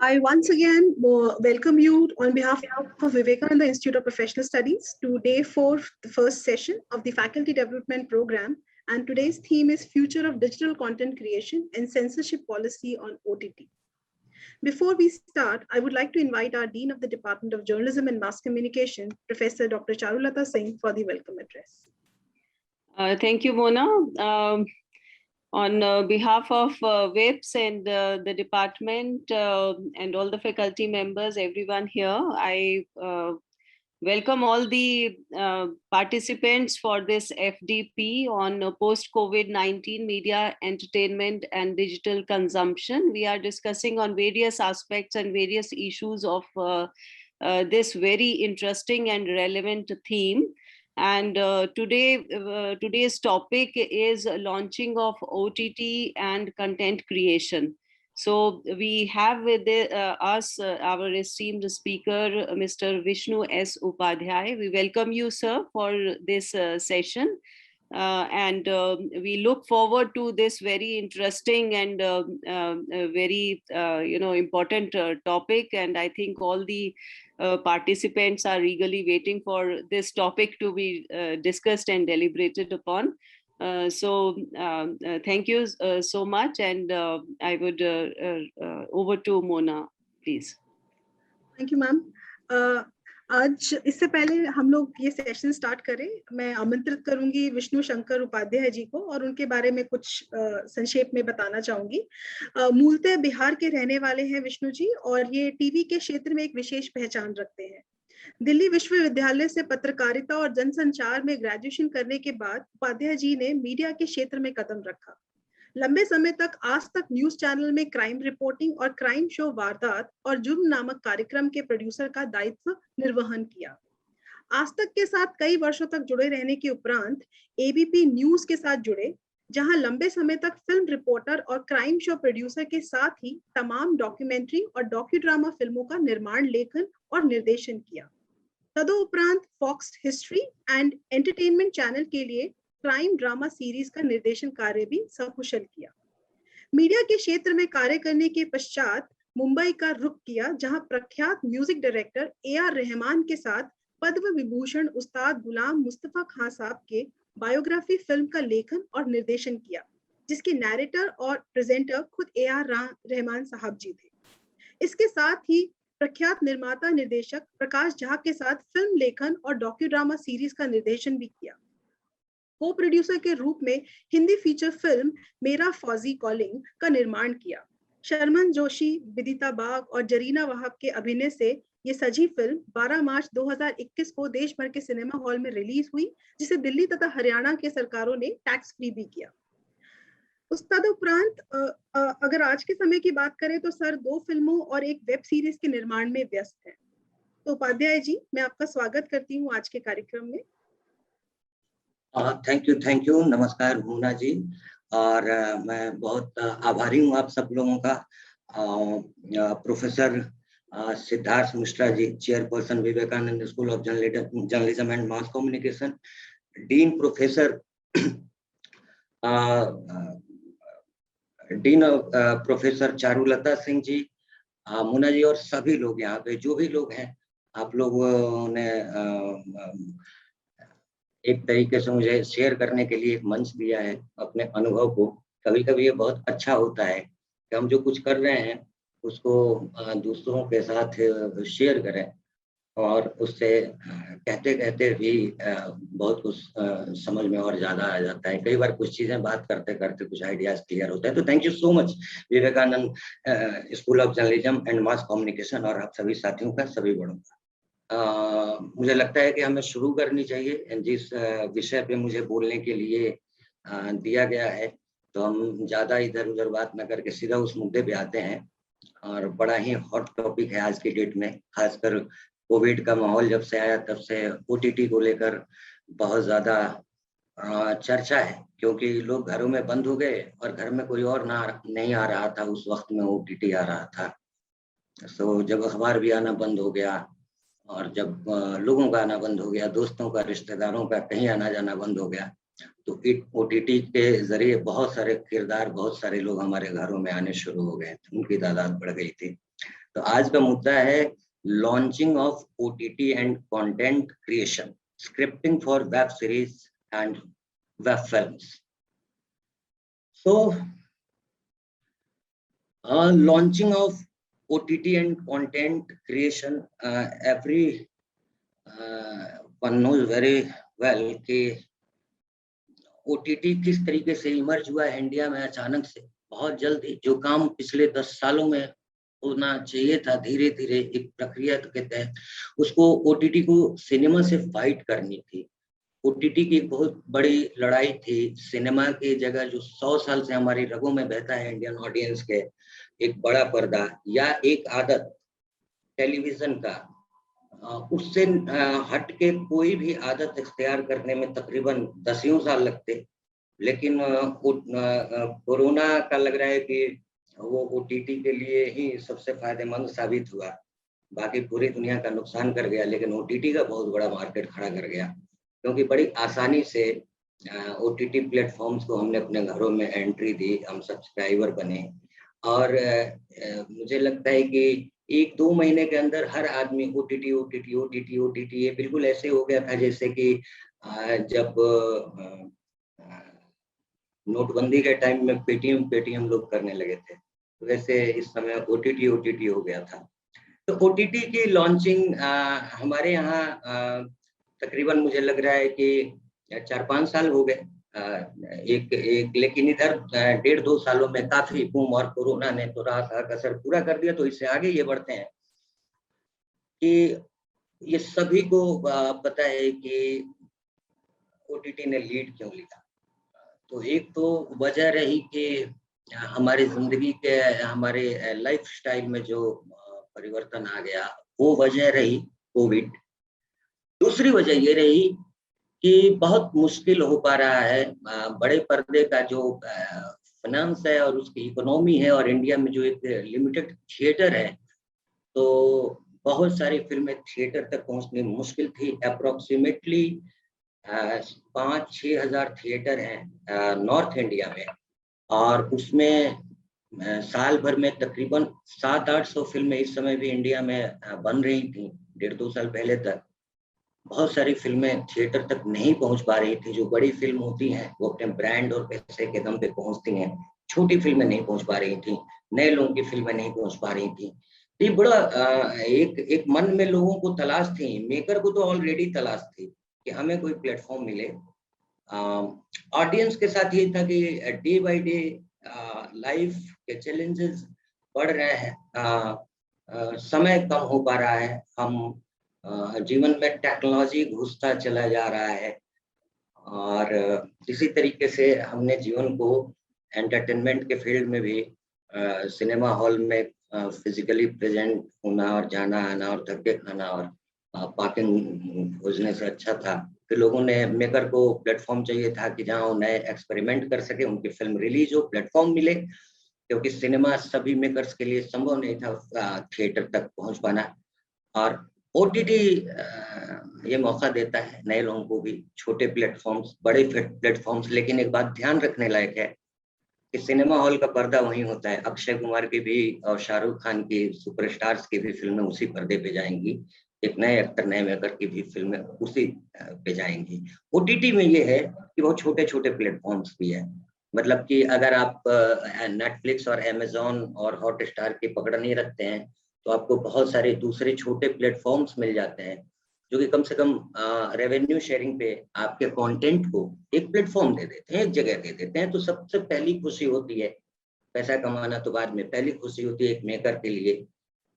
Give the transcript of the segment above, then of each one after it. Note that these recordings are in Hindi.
I once again welcome you on behalf of Vivekananda Institute of Professional Studies to day 4, the first session of the Faculty Development Program. And today's theme is Future of Digital Content Creation and Censorship Policy on OTT. Before we start, I would like to invite our Dean of the Department of Journalism and Mass Communication, Professor Dr. Charulata Singh, for the welcome address. Thank you, Mona. On behalf of WIPS and the department and all the faculty members, everyone here, I welcome all the participants for this FDP on post-COVID-19 media, entertainment and digital consumption. We are discussing on various aspects and various issues of this very interesting and relevant theme. And today's topic is launching of OTT and content creation. So we have with us our esteemed speaker, Mr. Vishnu S. Upadhyay. We welcome you, sir, for this session. And we look forward to this very interesting and very important topic. And I think all the participants are eagerly waiting for this topic to be discussed and deliberated upon. So thank you so much, and I would over to Mona, please. Thank you, ma'am. आज इससे पहले हम लोग ये सेशन स्टार्ट करें, मैं आमंत्रित करूंगी विष्णु शंकर उपाध्याय जी को और उनके बारे में कुछ संक्षेप में बताना चाहूंगी। मूलतः बिहार के रहने वाले हैं विष्णु जी और ये टीवी के क्षेत्र में एक विशेष पहचान रखते हैं। दिल्ली विश्वविद्यालय से पत्रकारिता और जनसंचार में ग्रेजुएशन करने के बाद उपाध्याय जी ने मीडिया के क्षेत्र में कदम रखा। लंबे समय तक आज तक न्यूज चैनल में क्राइम रिपोर्टिंग और क्राइम शो वारदात और जुर्म नामक कार्यक्रम के प्रोड्यूसर का दायित्व निर्वहन किया। आज तक के साथ कई वर्षों तक जुड़े रहने के उपरांत एबीपी न्यूज के साथ जुड़े, जहां लंबे समय तक फिल्म रिपोर्टर और क्राइम शो प्रोड्यूसर के साथ ही तमाम डॉक्यूमेंट्री और डॉक्यूड्रामा फिल्मों का निर्माण, लेखन और निर्देशन किया। तदुपरांत Fox History and Entertainment channel के लिए क्राइम ड्रामा सीरीज का निर्देशन कार्य भी सकुशल किया। मीडिया के क्षेत्र में कार्य करने के पश्चात मुंबई का रुख किया, जहां प्रख्यात म्यूजिक डायरेक्टर AR रहमान के साथ पद्म विभूषण उस्ताद गुलाम मुस्तफा खान साहब के बायोग्राफी फिल्म का लेखन और निर्देशन किया, जिसके नैरेटर और प्रेजेंटर खुद AR रहमान साहब जी थे। इसके साथ ही प्रख्यात निर्माता निर्देशक प्रकाश झा के साथ फिल्म लेखन और डॉक्यूड्रामा सीरीज का निर्देशन भी किया। को प्रोड्यूसर के रूप में हिंदी फीचर फिल्म मेरा फौजी कॉलिंग का निर्माण किया। शर्मन जोशी, विदिता बाग और जरीना वहाब के अभिनय से ये सजी फिल्म 12 मार्च 2021 को देश भर के सिनेमा हॉल में रिलीज हुई, जिसे दिल्ली तथा हरियाणा के सरकारों ने टैक्स फ्री भी किया। उस तदुपरांत अगर आज के समय की बात करें तो सर 2 फिल्मों और एक वेब सीरीज के निर्माण में व्यस्त हैं। तो उपाध्याय जी, मैं आपका स्वागत करती हूँ आज के कार्यक्रम में। Thank you. नमस्कार मोना जी, और मैं बहुत आभारी हूँ आप सब लोगों का। Professor Siddharth Mishra ji, chairperson Vivekananda school of journalism and mass communication, dean professor Charulata Singh ji, Mona ji और सभी लोग यहाँ पे जो भी लोग हैं, आप लोगों ने एक तरीके से मुझे शेयर करने के लिए एक मंच दिया है अपने अनुभव को। कभी कभी ये बहुत अच्छा होता है कि हम जो कुछ कर रहे हैं उसको दूसरों के साथ शेयर करें, और उससे कहते कहते भी बहुत कुछ समझ में और ज़्यादा आ जाता है। कई बार कुछ चीज़ें बात करते करते कुछ आइडियाज क्लियर होते हैं। तो thank you so much Vivekananda school of journalism and mass Communication और आप सभी साथियों का, सभी बड़ों का। मुझे लगता है कि हमें शुरू करनी चाहिए। जिस विषय पे मुझे बोलने के लिए दिया गया है, तो हम ज़्यादा इधर उधर बात न करके सीधा उस मुद्दे पे आते हैं। और बड़ा ही हॉट टॉपिक है आज की डेट में, खासकर कोविड का माहौल जब से आया तब से OTT को लेकर बहुत ज़्यादा चर्चा है, क्योंकि लोग घरों में बंद हो गए और घर में कोई और नहीं आ रहा था उस वक्त में OTT आ रहा था। तो जब अखबार भी आना बंद हो गया और जब लोगों का आना बंद हो गया, दोस्तों का, रिश्तेदारों का कहीं आना जाना बंद हो गया, तो OTT के जरिए बहुत सारे किरदार, बहुत सारे लोग हमारे घरों में आने शुरू हो गए, उनकी तादाद बढ़ गई थी। तो आज का मुद्दा है launching of OTT and content creation, scripting for web series and web films. So launching of OTT and content creation, every one knows very well कि OTT किस तरीके से इमर्ज हुआ है इंडिया में अचानक से, बहुत जल्दी. जो काम पिछले 10 सालों में होना चाहिए था, धीरे धीरे एक प्रक्रिया के तहत उसको OTT को सिनेमा से फाइट करनी थी. OTT की एक बहुत बड़ी लड़ाई थी. सिनेमा की जगह जो 100 साल से हमारी रगों में बहता है इंडियन ऑडियंस के, एक बड़ा पर्दा या एक आदत टेलीविजन का, उससे हट के कोई भी आदत इख्तियार करने में तकरीबन 10 साल लगते. लेकिन कोरोना का लग रहा है कि वो OTT के लिए ही सबसे फायदेमंद साबित हुआ. बाकी पूरी दुनिया का नुकसान कर गया, लेकिन OTT का बहुत बड़ा मार्केट खड़ा कर गया, क्योंकि बड़ी आसानी से OTT प्लेटफॉर्म्स को हमने अपने घरों में एंट्री दी, हम सब्सक्राइबर बने. और मुझे लगता है कि 1-2 महीने के अंदर हर आदमी OTT ये बिल्कुल ऐसे हो गया था जैसे कि जब नोटबंदी के टाइम में पेटीएम लोग करने लगे थे, वैसे इस समय OTT हो गया था. तो OTT की लॉन्चिंग हमारे यहाँ तकरीबन मुझे लग रहा है कि 4-5 साल हो गए. लेकिन इधर 1.5-2 सालों में काफी बूम, और कोरोना ने तो रात असर पूरा कर दिया. तो इससे आगे ये बढ़ते हैं कि ये सभी को पता है कि OTT ने लीड क्यों लिया. तो एक तो वजह रही कि हमारी जिंदगी के, हमारे लाइफस्टाइल में जो परिवर्तन आ गया, वो वजह रही कोविड. दूसरी वजह ये रही कि बहुत मुश्किल हो पा रहा है बड़े पर्दे का जो फाइनेंस है और उसकी इकोनॉमी है, और इंडिया में जो एक लिमिटेड थिएटर है, तो बहुत सारी फिल्में थिएटर तक पहुंचनी मुश्किल थी. अप्रोक्सीमेटली 5-6 हज़ार थिएटर हैं नॉर्थ इंडिया में, और उसमें साल भर में तकरीबन 700-800 फिल्में इस समय भी इंडिया में बन रही थी. 1.5-2 साल पहले तक बहुत सारी फिल्में थिएटर तक नहीं पहुंच पा रही थी. जो बड़ी फिल्म होती हैं वो अपने ब्रांड और पैसे के दम पे पहुंचती हैं, छोटी फिल्में नहीं पहुंच पा रही थी, नए लोगों की फिल्में नहीं पहुंच पा रही थी. ये बड़ा एक मन में लोगों को तलाश थी, मेकर को तो ऑलरेडी तलाश थी कि हमें कोई प्लेटफॉर्म मिले. ऑडियंस के साथ ये था कि डे बाय डे लाइफ के चैलेंजेस बढ़ रहे हैं, समय कम हो पा रहा है, हम जीवन में टेक्नोलॉजी घुसता चला जा रहा है, और इसी तरीके से हमने जीवन को एंटरटेनमेंट के फील्ड में भी सिनेमा हॉल में फिजिकली प्रेजेंट होना और जाना आना और धक्के खाना और पार्किंग खोजने से अच्छा था कि लोगों ने, मेकर को प्लेटफॉर्म चाहिए था कि जहां वो नए एक्सपेरिमेंट कर सके, उनकी फिल्म रिलीज हो, प्लेटफॉर्म मिले, क्योंकि सिनेमा सभी मेकर्स के लिए संभव नहीं था थिएटर तक पहुंच पाना. और OTT ये मौका देता है नए लोगों को भी, छोटे प्लेटफॉर्म्स, बड़े प्लेटफॉर्म्स. लेकिन एक बात ध्यान रखने लायक है कि सिनेमा हॉल का पर्दा वहीं होता है. अक्षय कुमार की भी और शाहरुख खान की, सुपरस्टार्स की भी फिल्में उसी पर्दे पे जाएंगी. एक नए एक्टर, नए मेकर की भी फिल्में उसी पे जाएंगी. OTT में ये है कि बहुत छोटे छोटे प्लेटफॉर्म्स भी है. मतलब कि अगर आप नेटफ्लिक्स और अमेजॉन और हॉटस्टार की पकड़ नहीं रखते हैं, तो आपको बहुत सारे दूसरे छोटे प्लेटफॉर्म्स मिल जाते हैं जो कि कम से कम रेवेन्यू शेयरिंग पे आपके कंटेंट को एक प्लेटफॉर्म दे देते हैं, एक जगह दे देते हैं. तो सबसे पहली खुशी होती है, पैसा कमाना तो बाद में, पहली खुशी होती है एक मेकर के लिए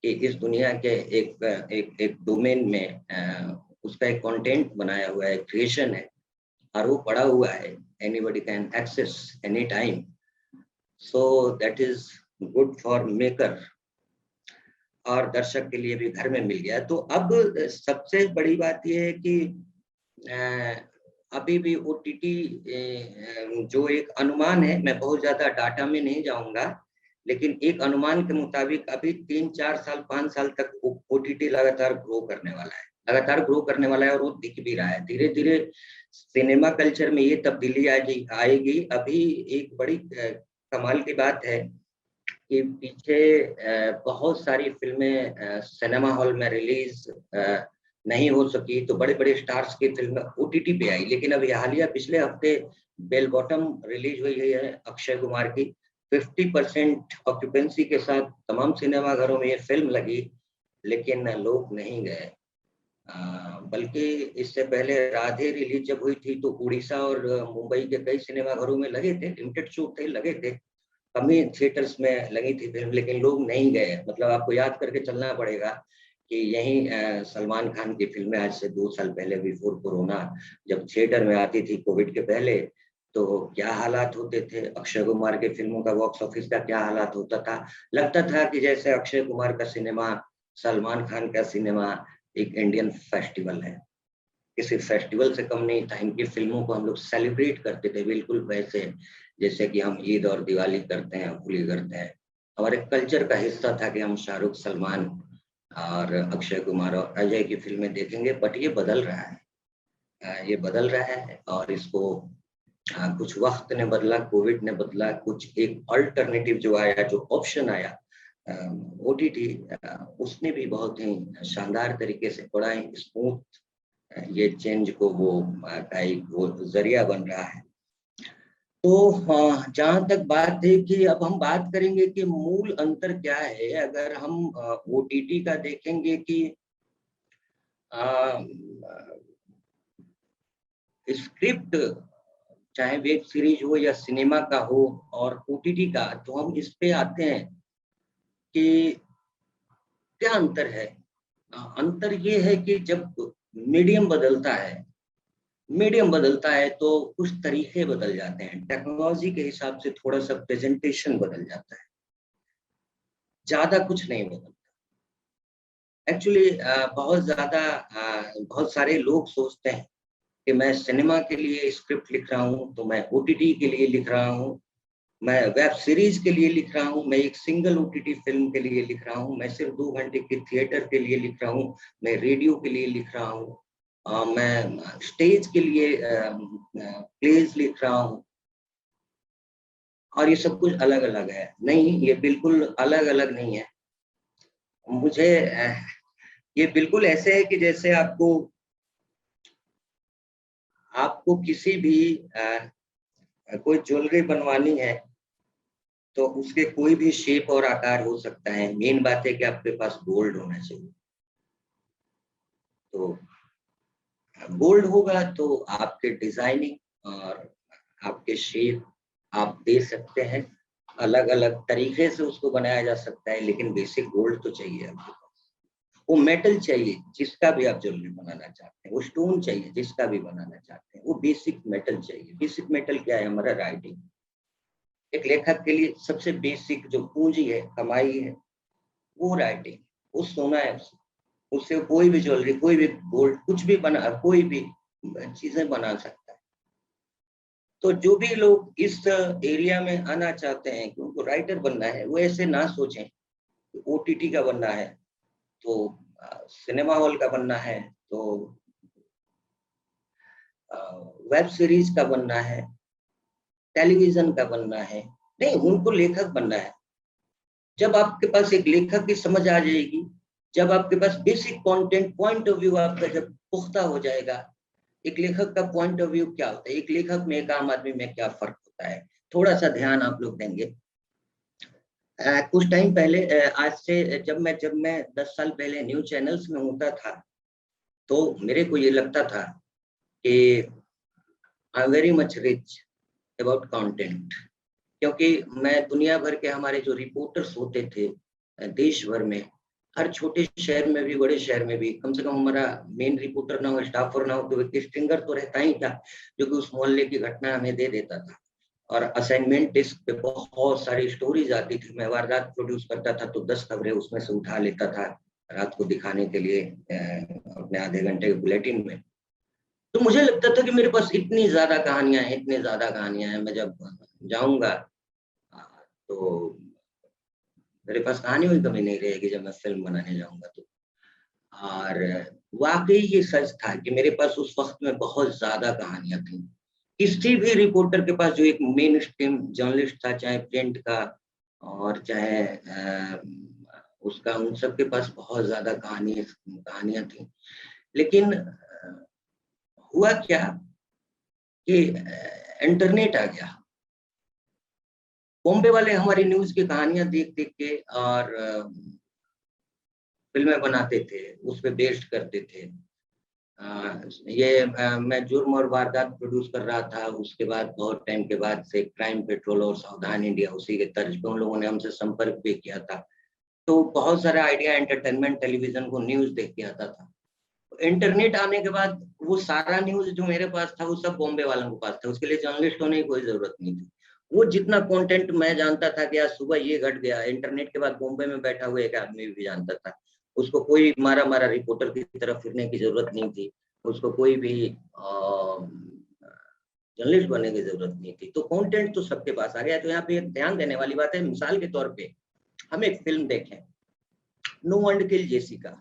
कि इस दुनिया के एक डोमेन में उसका एक कंटेंट बनाया हुआ है, क्रिएशन है, और वो पड़ा हुआ है, anybody can access any time. So that is good for maker, और दर्शक के लिए भी घर में मिल गया. तो अब सबसे बड़ी बात यह है कि अभी भी OTT जो एक अनुमान है, मैं बहुत ज्यादा डाटा में नहीं जाऊंगा, लेकिन एक अनुमान के मुताबिक अभी 3-4 साल 5 साल तक OTT लगातार ग्रो करने वाला है, लगातार ग्रो करने वाला है, और वो दिख भी रहा है. धीरे धीरे सिनेमा कल्चर में ये तब्दीली आएगी. अभी एक बड़ी कमाल की बात है कि पीछे बहुत सारी फिल्में सिनेमा हॉल में रिलीज नहीं हो सकी, तो बड़े बड़े स्टार्स की फिल्में OTT पे आई। लेकिन अभी हालिया पिछले हफ्ते बेल बॉटम रिलीज हुई है अक्षय कुमार की। 50% ऑक्यूपेंसी के साथ तमाम सिनेमा घरों में ये फिल्म लगी, लेकिन लोग नहीं गए। बल्कि इससे पहले राधे रिलीज जब हुई थी तो उड़ीसा और मुंबई के कई सिनेमा घरों में लगे थे, लिमिटेड शो थे, लगे थे, कम ही थिएटर्स में लगी थी फिल्म, लेकिन लोग नहीं गए। मतलब आपको याद करके चलना पड़ेगा कि यही सलमान खान की फिल्में आज से 2 साल पहले, बिफोर कोरोना, जब थिएटर में आती थी कोविड के पहले, तो क्या हालात होते थे। अक्षय कुमार की फिल्मों का बॉक्स ऑफिस का क्या हालात होता था। लगता था कि जैसे अक्षय कुमार का सिनेमा, सलमान खान का सिनेमा एक इंडियन फेस्टिवल है, किसी फेस्टिवल से कम नहीं था। इनकी फिल्मों को हम लोग सेलिब्रेट करते थे, बिल्कुल वैसे जैसे कि हम ईद और दिवाली करते हैं, होली करते हैं। हमारे कल्चर का हिस्सा था कि हम शाहरुख, सलमान और अक्षय कुमार और अजय की फिल्में देखेंगे। बट ये बदल रहा है, ये बदल रहा है, और इसको कुछ वक्त ने बदला, कोविड ने बदला, कुछ एक अल्टरनेटिव जो आया, जो ऑप्शन आया OTT, उसने भी बहुत ही शानदार तरीके से, बड़ा ही स्मूथ ये चेंज को वो जरिया बन रहा है। तो जहां तक बात है कि अब हम बात करेंगे कि मूल अंतर क्या है। अगर हम OTT का देखेंगे कि स्क्रिप्ट, चाहे वेब सीरीज हो या सिनेमा का हो, और OTT का, तो हम इस पे आते हैं कि क्या अंतर है। अंतर ये है कि जब मीडियम बदलता है तो कुछ तरीके बदल जाते हैं, टेक्नोलॉजी के हिसाब से थोड़ा सा प्रेजेंटेशन बदल जाता है, ज्यादा कुछ नहीं बदलता। एक्चुअली बहुत सारे लोग सोचते हैं कि मैं सिनेमा के लिए स्क्रिप्ट लिख रहा हूँ, तो मैं OTT के लिए लिख रहा हूँ, मैं वेब सीरीज के लिए लिख रहा हूँ, मैं एक सिंगल OTT फिल्म के लिए लिख रहा हूँ, मैं सिर्फ 2 घंटे के थिएटर के लिए लिख रहा हूँ, मैं रेडियो के लिए लिख रहा हूँ, मैं स्टेज के लिए प्लेज लिख रहा हूँ, और ये सब कुछ अलग अलग है। नहीं, ये बिल्कुल अलग अलग नहीं है। मुझे ये बिल्कुल ऐसे है कि जैसे आपको किसी भी कोई ज्वेलरी बनवानी है, तो उसके कोई भी शेप और आकार हो सकता है। मेन बात है कि आपके पास गोल्ड होना चाहिए। तो गोल्ड होगा तो आपके डिजाइनिंग और आपके शेप आप दे सकते हैं, अलग अलग तरीके से उसको बनाया जा सकता है, लेकिन बेसिक गोल्ड तो चाहिए आपके पास। वो मेटल चाहिए जिसका भी आप ज्वेलरी बनाना चाहते हैं, वो स्टोन चाहिए जिसका भी बनाना चाहते हैं, वो बेसिक मेटल चाहिए। बेसिक मेटल क्या है? हमारा राइटिंग। एक लेखक के लिए सबसे बेसिक जो पूंजी है, कमाई है, वो राइटिंग, वो सोना है। उससे कोई भी ज्वेलरी, कोई भी गोल्ड, कुछ भी बना, कोई भी चीजें बना सकता है। तो जो भी लोग इस एरिया में आना चाहते हैं कि उनको राइटर बनना है, वो ऐसे ना सोचें कि OTT का बनना है, तो सिनेमा हॉल का बनना है, तो वेब सीरीज का बनना है, टेलीविजन का बनना है। नहीं, उनको लेखक बनना है। जब आपके पास एक लेखक की समझ आ जाएगी, जब आपके पास basic content, point of view आपका जब पुख्ता हो जाएगा, एक लेखक का पॉइंट ऑफ व्यू क्या होता है, एक लेखक में एक आम आदमी में क्या फर्क होता है, थोड़ा सा ध्यान आप लोग देंगे। कुछ टाइम पहले, आज से जब मैं 10 साल पहले न्यूज चैनल्स में होता था, तो मेरे को ये लगता था कि I am very much rich about content, क्योंकि मैं दुनिया भर के हमारे जो रिपोर्टर्स होते थे देश भर में, हर छोटे शहर में भी, बड़े शहर में भी, कम से कम हमारा मेन रिपोर्टर ना हो, स्टाफर ना हो, तो एक स्ट्रिंगर तो रहता ही था, जो कि उस मोहल्ले की घटना हमें दे देता था। और असाइनमेंट डेस्क पे बहुत सारी स्टोरीज आती थी। मैं वारदात प्रोड्यूस करता था, तो 10 खबरें उसमें से उठा लेता था रात को दिखाने के लिए अपने आधे घंटे के बुलेटिन में। तो मुझे लगता था कि मेरे पास इतनी ज्यादा कहानियां हैं, मैं जब जाऊंगा तो मेरे पास कहानियों की कमी नहीं रहेगी जब मैं फिल्म बनाने जाऊंगा तो। और वाकई ये सच था कि मेरे पास उस वक्त में बहुत ज्यादा कहानियां थी। किसी भी रिपोर्टर के पास जो एक मेन स्ट्रीम जर्नलिस्ट था, चाहे प्रिंट का और चाहे उसका, उन सबके पास बहुत ज्यादा कहानियां थी। लेकिन हुआ क्या कि इंटरनेट आ गया। बॉम्बे वाले हमारी न्यूज की कहानियां देख देख के और फिल्में बनाते थे, उस पे बेस्ड करते थे। मैं जुर्म और वारदात प्रोड्यूस कर रहा था, उसके बाद बहुत टाइम के बाद से क्राइम पेट्रोल और सावधान इंडिया, उसी के तर्ज पे उन लोगों ने हमसे संपर्क भी किया था। तो बहुत सारा आइडिया एंटरटेनमेंट टेलीविजन को न्यूज देख के आता था। इंटरनेट आने के बाद वो सारा न्यूज जो मेरे पास था वो सब बॉम्बे वालों के पास था। उसके लिए जर्नलिस्ट होने की कोई जरूरत नहीं थी। वो जितना कंटेंट मैं जानता था कि आज सुबह ये घट गया, इंटरनेट के बाद बॉम्बे में बैठा हुआ एक आदमी भी जानता था। उसको कोई मारा मारा रिपोर्टर की तरफ फिरने की जरूरत नहीं थी, उसको कोई भी जर्नलिस्ट बनने की जरूरत नहीं थी। तो कंटेंट तो सबके पास आ गया। तो यहाँ पे एक ध्यान देने वाली बात है, मिसाल के तौर पे हम एक फिल्म देखें, नो एंड किल जेसिका,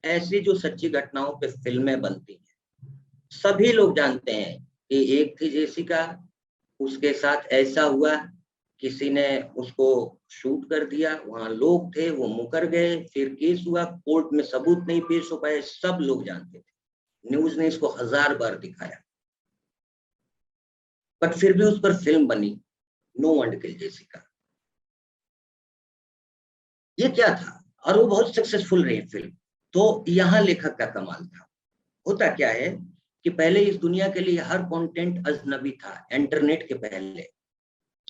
ऐसी जो सच्ची घटनाओं पे फिल्में बनती हैं, सभी लोग जानते हैं कि एक थी जेसिका, उसके साथ ऐसा हुआ, किसी ने उसको शूट कर दिया, वहां लोग थे, वो मुकर गए, फिर केस हुआ, कोर्ट में सबूत नहीं पेश हो पाए, सब लोग जानते थे, न्यूज ने इसको 1000 बार दिखाया, बट फिर भी उस पर फिल्म बनी, नो एंड किल जेसिका। ये क्या था? और वो बहुत सक्सेसफुल रही फिल्म। तो यहाँ लेखक का कमाल था। होता क्या है कि पहले इस दुनिया के लिए हर कंटेंट अजनबी था। इंटरनेट के पहले,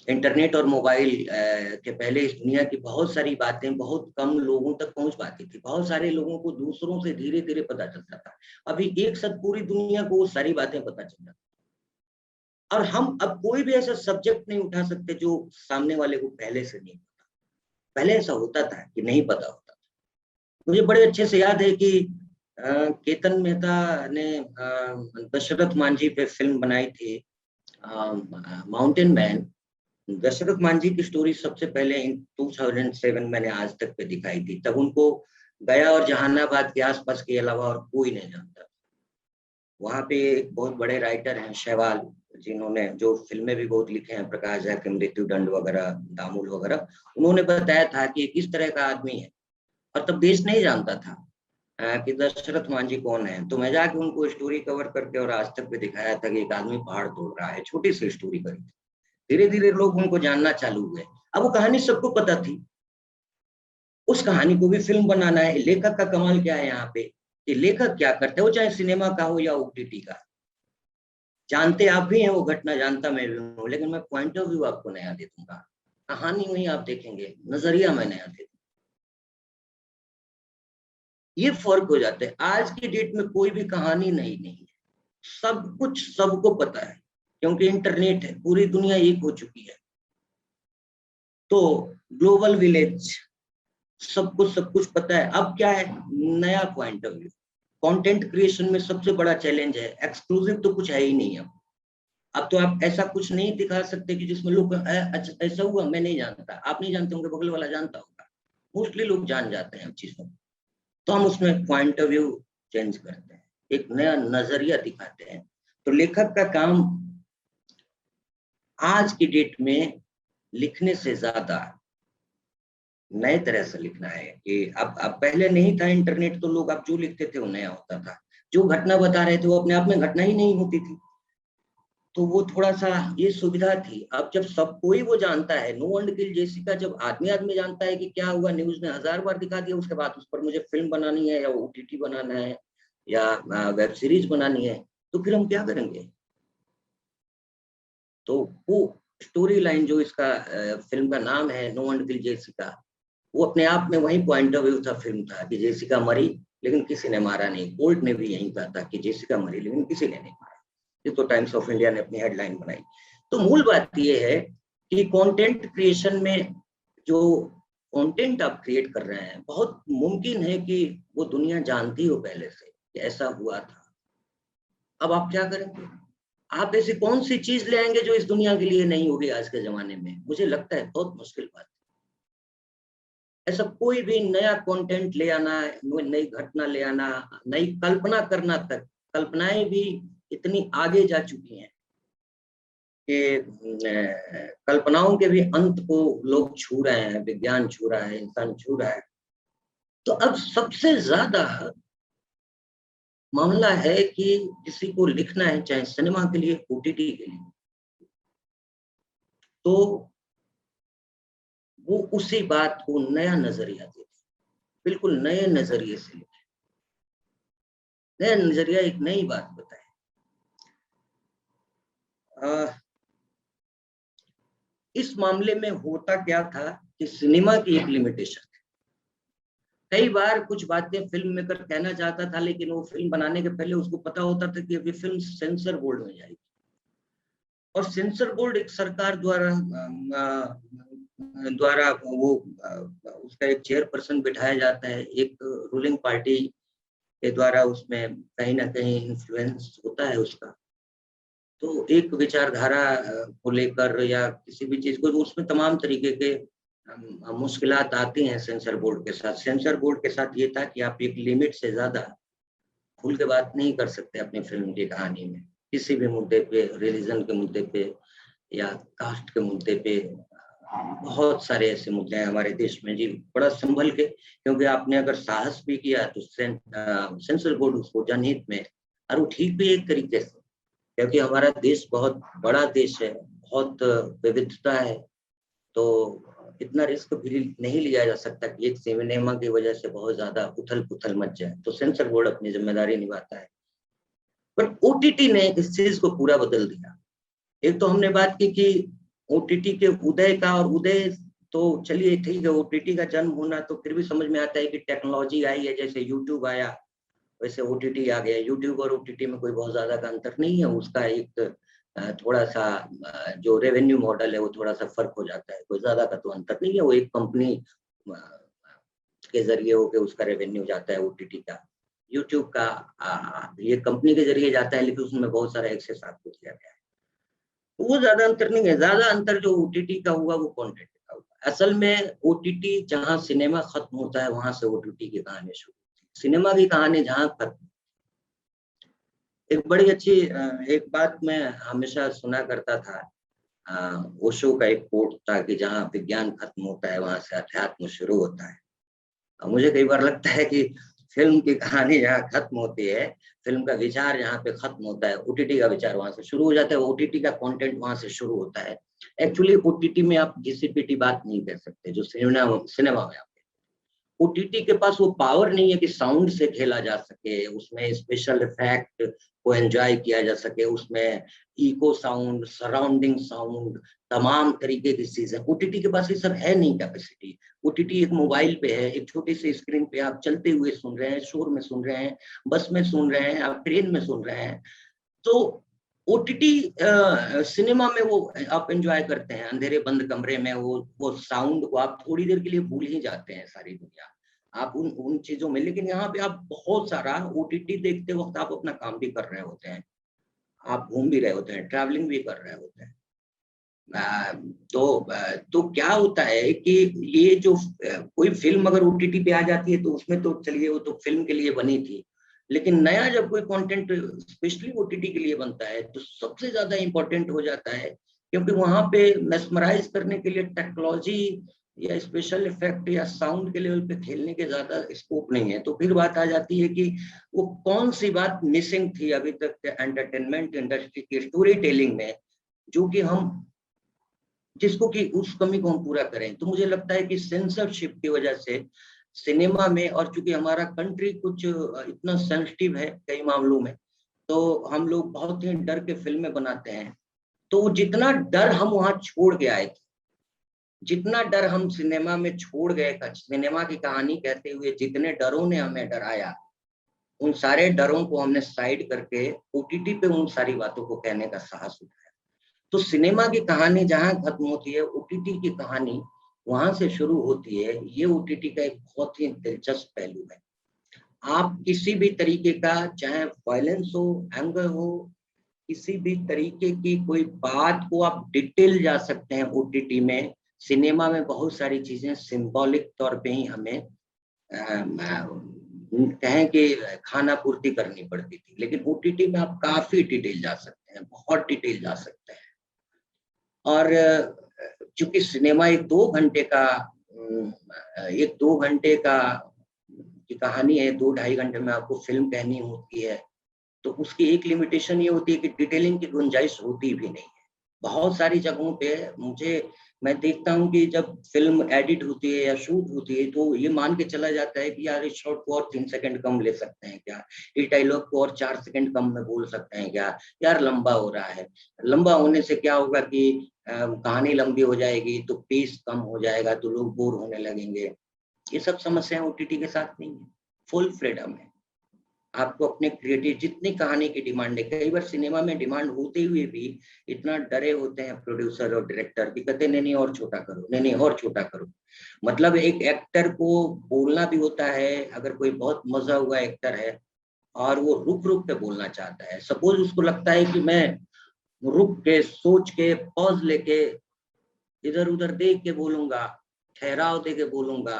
इंटरनेट और मोबाइल के पहले इस दुनिया की बहुत सारी बातें बहुत कम लोगों तक पहुंच पाती थी। बहुत सारे लोगों को दूसरों से धीरे धीरे पता चलता था। अभी एक साथ पूरी दुनिया को वो सारी बातें पता चल जाती। और हम अब कोई भी ऐसा सब्जेक्ट नहीं उठा सकते जो सामने वाले को पहले से नहीं पता। पहले ऐसा होता था कि नहीं पता होता था। मुझे बड़े अच्छे से याद है कि केतन मेहता ने दशरथ मांझी पे फिल्म बनाई थी, माउंटेन मैन। दशरथ मांझी की स्टोरी सबसे पहले इन 2007 मैंने आज तक पे दिखाई थी। तब उनको गया और जहानाबाद के आसपास के अलावा और कोई नहीं जानता। वहां पे एक बहुत बड़े राइटर हैं शैवाल, जिन्होंने जो फिल्में भी बहुत लिखे हैं, प्रकाश झा के मृत्युदंड वगैरह, दामुल वगैरह, उन्होंने बताया था कि किस तरह का आदमी है। और तब देश नहीं जानता था कि दशरथ मांझी कौन है। तो मैं जाके उनको स्टोरी कवर करके और आज तक पे दिखाया था कि एक आदमी पहाड़ तोड़ रहा है। छोटी सी स्टोरी करी थी। धीरे धीरे लोग उनको जानना चालू हुए। अब वो कहानी सबको पता थी, उस कहानी को भी फिल्म बनाना है। लेखक का कमाल क्या है यहाँ पे कि लेखक क्या करते हैं, वो चाहे सिनेमा का हो या OTT का, जानते आप भी हैं वो घटना, जानता मैं भी हूँ, लेकिन मैं पॉइंट ऑफ व्यू आपको नया दे दूंगा। कहानी वही आप देखेंगे, नजरिया मैं नया दे दूंगा। ये फर्क हो जाता है। आज की डेट में कोई भी कहानी नहीं है, सब कुछ सबको पता है, क्योंकि इंटरनेट है, पूरी दुनिया एक हो चुकी है। तो ग्लोबल विलेज, सबको सब कुछ पता है। अब क्या है, नया point of view. Content creation में सबसे बड़ा चैलेंज है, एक्सक्लूसिव तो कुछ है ही नहीं। अब तो आप ऐसा कुछ नहीं दिखा सकते कि जिसमें लोग अच्छा ऐसा हुआ, मैं नहीं जानता, आप नहीं जानते होंगे, बगल वाला जानता होगा। मोस्टली लोग जान जाते हैं चीजों को। तो हम उसमें पॉइंट ऑफ व्यू चेंज करते हैं, एक नया नजरिया दिखाते हैं। तो लेखक का काम आज की डेट में लिखने से ज्यादा नए तरह से लिखना है। कि अब पहले नहीं था इंटरनेट, तो लोग अब जो लिखते थे वो नया होता था। जो घटना बता रहे थे वो अपने आप में घटना ही नहीं होती थी। तो वो थोड़ा सा ये सुविधा थी। अब जब सब कोई वो जानता है, नो एंड किल जेसिका जब आदमी आदमी जानता है कि क्या हुआ, न्यूज ने 1000 बार दिखा दिया, उसके बाद उस पर मुझे फिल्म बनानी है या OTT बनाना है या वेब सीरीज बनानी है, तो फिर हम क्या करेंगे? तो वो स्टोरी लाइन जो इसका फिल्म का नाम है नो एंड किल जेसिका, वो अपने आप में वही पॉइंट ऑफ व्यू था फिल्म था कि जेसिका मरी लेकिन किसी ने मारा नहीं। कोर्ट ने भी यही कहा था कि जेसिका मरी लेकिन किसी ने नहीं मारा। ये तो टाइम्स ऑफ इंडिया ने अपनी हेडलाइन बनाई। तो मूल बात ये है कि कंटेंट क्रिएशन में जो कंटेंट आप क्रिएट कर रहे हैं, बहुत मुमकिन है कि वो दुनिया जानती हो पहले से कि ऐसा हुआ था। अब आप क्या करेंगे? आप ऐसी कौन सी चीज ले आएंगे जो इस दुनिया के लिए नहीं होगी आज के जमाने में? मुझे लगता है बहुत मुश्किल बात है। ऐसा कोई भी नया कंटेंट ले आना, नई घटना ले आना, नई कल्पना करना तक, कल्पनाएं भी इतनी आगे जा चुकी हैं कि कल्पनाओं के भी अंत को लोग छू रहे हैं, विज्ञान छू रहा है, इंसान छू रहा है। तो अब सबसे ज्यादा मामला है कि किसी को लिखना है, चाहे सिनेमा के लिए, ओटीटी के लिए, तो वो उसी बात को नया नजरिया देते, बिल्कुल नए नजरिए से लिखे, नया नजरिया, एक नई बात बताए। इस मामले में होता क्या था कि सिनेमा की एक लिमिटेशन, कई बार कुछ बातें फिल्म मेकर कहना चाहता था, लेकिन वो फिल्म बनाने के पहले उसको पता होता था कि अभी फिल्म सेंसर बोर्ड में जाएगी, और सेंसर बोर्ड एक सरकार द्वारा वो उसका एक चेयरपर्सन बिठाया जाता है, एक रूलिंग पार्टी के द्वारा उसमें कहीं ना कहीं इन्फ्लुएंस होता है उसका। तो एक विचारधारा को लेकर या किसी भी चीज को, उसमें तमाम तरीके के मुश्किलात आती हैं सेंसर बोर्ड के साथ। सेंसर बोर्ड के साथ ये था कि आप एक लिमिट से ज्यादा खुल के बात नहीं कर सकते अपनी फिल्म की कहानी में, किसी भी मुद्दे पे, रिलीजन के मुद्दे पे या कास्ट के मुद्दे पे। बहुत सारे ऐसे मुद्दे हैं हमारे देश में जी, बड़ा संभल के, क्योंकि आपने अगर साहस भी किया तो सेंसर बोर्ड उसको जनहित में, और वो ठीक भी एक तरीके से, क्योंकि हमारा देश बहुत बड़ा देश है, बहुत विविधता है, तो इतना रिस्क भी नहीं लिया जा सकता कि एक सिनेमा की वजह से बहुत ज्यादा उथल पुथल मच जाए। तो सेंसर बोर्ड अपनी जिम्मेदारी निभाता है, बट ओटीटी ने इस चीज को पूरा बदल दिया। एक तो हमने बात की कि ओटीटी के उदय का, और उदय तो चलिए ठीक है, ओटीटी का जन्म होना तो फिर भी समझ में आता है कि टेक्नोलॉजी आई है, जैसे यूट्यूब आया वैसे ओटीटी आ गया। यूट्यूब और ओटीटी में कोई बहुत ज्यादा का अंतर नहीं है, उसका एक थोड़ा सा जो रेवेन्यू मॉडल है वो थोड़ा सा फर्क हो जाता है, कोई ज्यादा का तो अंतर नहीं है। वो एक कंपनी के जरिए होकर उसका रेवेन्यू जाता है ओटीटी का, यूट्यूब का ये कंपनी के जरिए जाता है, लेकिन उसमें बहुत सारा एक्सेस आपको किया गया है, वो ज्यादा अंतर नहीं है। ज्यादा अंतर जो ओटीटी का हुआ वो कंटेंट का हुआ। असल में ओटीटी जहां सिनेमा खत्म होता है वहां से ओटीटी की कहानी शुरू होती है। सिनेमा की कहानी जहां खत्म, एक बड़ी अच्छी एक बात मैं हमेशा सुना करता था, ओशो का एक कोट था कि जहां विज्ञान खत्म होता है वहां से अध्यात्म शुरू होता है। मुझे कई बार लगता है कि फिल्म की कहानी जहाँ खत्म होती है, फिल्म का विचार जहाँ पे खत्म होता है, ओटीटी का विचार वहां से शुरू हो जाता है, ओटीटी का कंटेंट वहां से शुरू होता है। एक्चुअली ओटीटी में आप घिसी पिटी बात नहीं कर सकते, जो सिनेमा में आप, ओटीटी के पास वो पावर नहीं है कि साउंड से खेला जा सके, उसमें स्पेशल इफेक्ट को एंजॉय किया जा सके, उसमें इको साउंड, सराउंडिंग साउंड, तमाम तरीके की चीजें ओटीटी के पास ये सब है नहीं कैपेसिटी। ओटीटी एक मोबाइल पे है, एक छोटी सी स्क्रीन पे आप चलते हुए सुन रहे हैं, शोर में सुन रहे हैं, बस में सुन रहे हैं, आप ट्रेन में सुन रहे हैं। तो ओटीटी सिनेमा में वो आप एंजॉय करते हैं, अंधेरे बंद कमरे में वो साउंड को आप थोड़ी देर के लिए भूल ही जाते हैं, सारी दुनिया आप उन चीजों में। लेकिन यहाँ पे आप बहुत सारा ओटीटी देखते वक्त आप अपना काम भी कर रहे होते हैं, आप घूम भी रहे होते हैं, ट्रैवलिंग भी कर रहे होते हैं। तो क्या होता है कि ये जो कोई फिल्म अगर ओटीटी पे आ जाती है तो उसमें तो चलिए वो तो फिल्म के लिए बनी थी, लेकिन नया जब कोई कंटेंट स्पेशली ओटीटी के लिए बनता है तो सबसे ज्यादा इंपॉर्टेंट हो जाता है, क्योंकि वहां पे मेस्मराइज करने के लिए टेक्नोलॉजी या स्पेशल इफेक्ट या साउंड के लेवल पे खेलने के ज्यादा स्कोप नहीं है। तो फिर बात आ जाती है कि वो कौन सी बात मिसिंग थी अभी तक एंटरटेनमेंट इंडस्ट्री की स्टोरी टेलिंग में, जो कि हम जिसको कि उस कमी को हम पूरा करें। तो मुझे लगता है कि सेंसरशिप की वजह से सिनेमा में, और चूंकि हमारा कंट्री कुछ इतना सेंसिटिव है कई मामलों में, तो हम लोग बहुत ही डर के फिल्में बनाते हैं। तो जितना डर हम वहां छोड़ के आए थे, जितना डर हम सिनेमा में छोड़ गए, सिनेमा की कहानी कहते हुए जितने डरों ने हमें डराया, उन सारे डरों को हमने साइड करके ओटीटी पे उन सारी बातों को कहने का साहस उठाया। तो सिनेमा की कहानी जहां खत्म होती है, ओटीटी की कहानी वहां से शुरू होती है। ये ओटीटी का एक बहुत ही दिलचस्प पहलू है। आप किसी भी तरीके का, चाहे वायलेंस हो, एंगर हो, किसी भी तरीके की कोई बात को आप डिटेल जा सकते हैं ओटीटी में। सिनेमा में बहुत सारी चीजें सिंबॉलिक तौर पे ही हमें कहें कि खाना पूर्ति करनी पड़ती थी, लेकिन ओटीटी में आप काफी डिटेल जा सकते हैं, बहुत डिटेल जा सकते हैं। और चूंकि सिनेमा एक 2 घंटे का की कहानी है, 2-2.5 घंटे में आपको फिल्म कहनी होती है, तो उसकी एक लिमिटेशन ये होती है कि डिटेलिंग की गुंजाइश होती भी नहीं है। बहुत सारी जगहों पे मैं देखता हूँ कि जब फिल्म एडिट होती है या शूट होती है तो ये मान के चला जाता है कि यार इस शॉट को और 3 सेकंड कम ले सकते हैं क्या, इस डायलॉग को और 4 सेकंड कम में बोल सकते हैं क्या, यार लंबा हो रहा है। लंबा होने से क्या होगा कि कहानी लंबी हो जाएगी तो पेस कम हो जाएगा, तो लोग बोर होने लगेंगे। ये सब समस्याएं ओटीटी के साथ नहीं है, फुल फ्रीडम है। आपको अपने क्रिएटिव जितनी कहानी की डिमांड है, कई बार सिनेमा में डिमांड होते हुए भी इतना डरे होते हैं प्रोड्यूसर और डायरेक्टर कि कहते नहीं और छोटा करो, नहीं और छोटा करो। मतलब एक एक्टर को बोलना भी होता है, अगर कोई बहुत मजा हुआ एक्टर है और वो रुक रुक के बोलना चाहता है, सपोज उसको लगता है कि मैं रुक के सोच के पॉज लेके इधर उधर देख के बोलूंगा, ठहराव दे के बोलूंगा,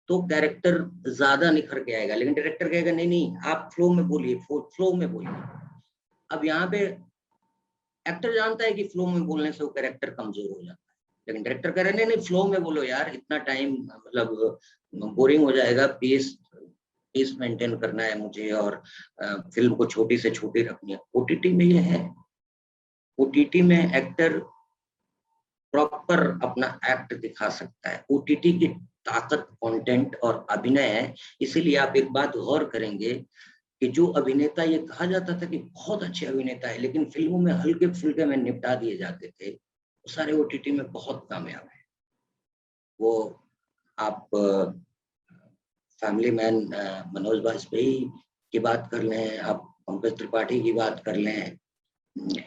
तो कैरेक्टर ज्यादा निखर के आएगा। लेकिन डायरेक्टर कहेगा नहीं आप फ्लो में बोलिए, फ्लो में बोलिए। अब यहाँ पे एक्टर जानता है कि फ्लो में बोलने से वो कैरेक्टर कमजोर हो जाता है, लेकिन डायरेक्टर कह रहे नहीं फ्लो में बोलो यार, इतना टाइम मतलब बोरिंग हो जाएगा, पेस मेंटेन करना है मुझे और फिल्म को छोटी से छोटी रखनी है। ओटीटी में ये है, ओटीटी में एक्टर प्रॉपर अपना एक्ट दिखा सकता है। ओटीटी की ताकत कंटेंट और अभिनय है। इसीलिए आप एक बात गौर करेंगे कि जो अभिनेता ये कहा जाता था कि बहुत अच्छे अभिनेता है लेकिन फिल्मों में हल्के फुल्के में निपटा दिए जाते थे, वो सारे ओटीटी में बहुत कामयाब है। वो आप फैमिली मैन मनोज वाजपेयी की बात कर लें, आप पंकज त्रिपाठी की बात कर लें,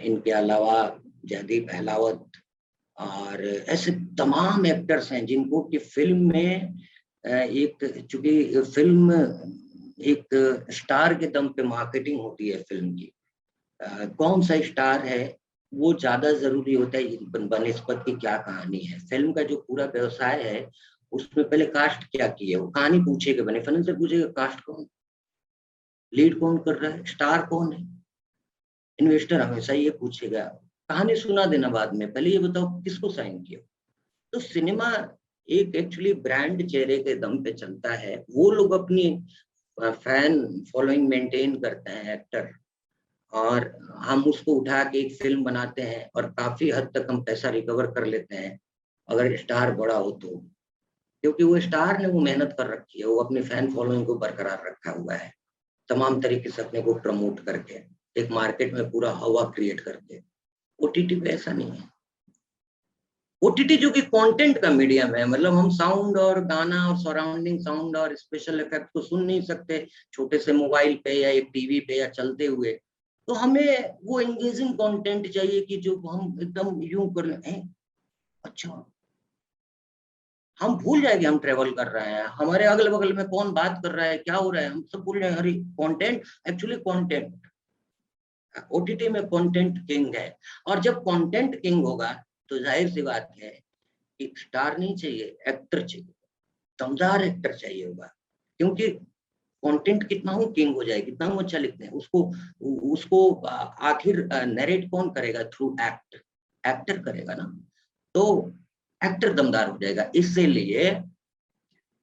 इनके अलावा जयदीप अहलावत और ऐसे तमाम एक्टर्स हैं जिनको कि फिल्म में चूंकि फिल्म एक स्टार के दम पे मार्केटिंग होती है फिल्म की, कौन सा स्टार है वो ज्यादा जरूरी होता है बनिस्बत की क्या कहानी है। फिल्म का जो पूरा व्यवसाय है उसमें पहले कास्ट क्या की है, वो कहानी पूछेगा, बने फिल्म से पूछेगा कास्ट कौन, लीड कौन कर रहा है, स्टार कौन है। इन्वेस्टर हमेशा ये पूछेगा, कहानी सुना देना बाद में, पहले ये बताओ किसको साइन किया। तो सिनेमा एक एक्चुअली ब्रांड चेहरे के दम पे चलता है। वो लोग अपनी फैन फॉलोइंग मेंटेन करते हैं एक्टर, और हम उसको उठा के एक फिल्म बनाते हैं और काफी हद तक हम पैसा रिकवर कर लेते हैं अगर स्टार बड़ा हो तो, क्योंकि वो स्टार ने वो मेहनत कर रखी है, वो अपनी फैन फॉलोइंग को बरकरार रखा हुआ है तमाम तरीके से अपने को प्रमोट करके, एक मार्केट में पूरा हवा क्रिएट करके। ओटीटी पे ऐसा नहीं है। ओटीटी जो कि कंटेंट का मीडियम है, मतलब हम साउंड और गाना और सराउंडिंग साउंड और स्पेशल इफेक्ट को सुन नहीं सकते छोटे से मोबाइल पे या एक टीवी पे या चलते हुए, तो हमें वो एंगेजिंग कंटेंट चाहिए कि जो हम एकदम यूं कर लें, अच्छा हम भूल जाएंगे हम ट्रेवल कर रहे हैं, हमारे अगल बगल में कौन बात कर रहा है, क्या हो रहा है, हम सब भूल जाएंगे। अरे कंटेंट, एक्चुअली कंटेंट, ओटीटी में कंटेंट किंग है। और जब कंटेंट किंग होगा तो जाहिर सी बात है कि स्टार नहीं चाहिए, एक्टर चाहिए, दमदार एक्टर चाहिए होगा, क्योंकि कंटेंट कितना हो किंग हो जाए, कितना हम अच्छा लिखते हैं उसको आखिर नरेट कौन करेगा, थ्रू एक्टर करेगा ना, तो एक्टर दमदार हो जाएगा। इसीलिए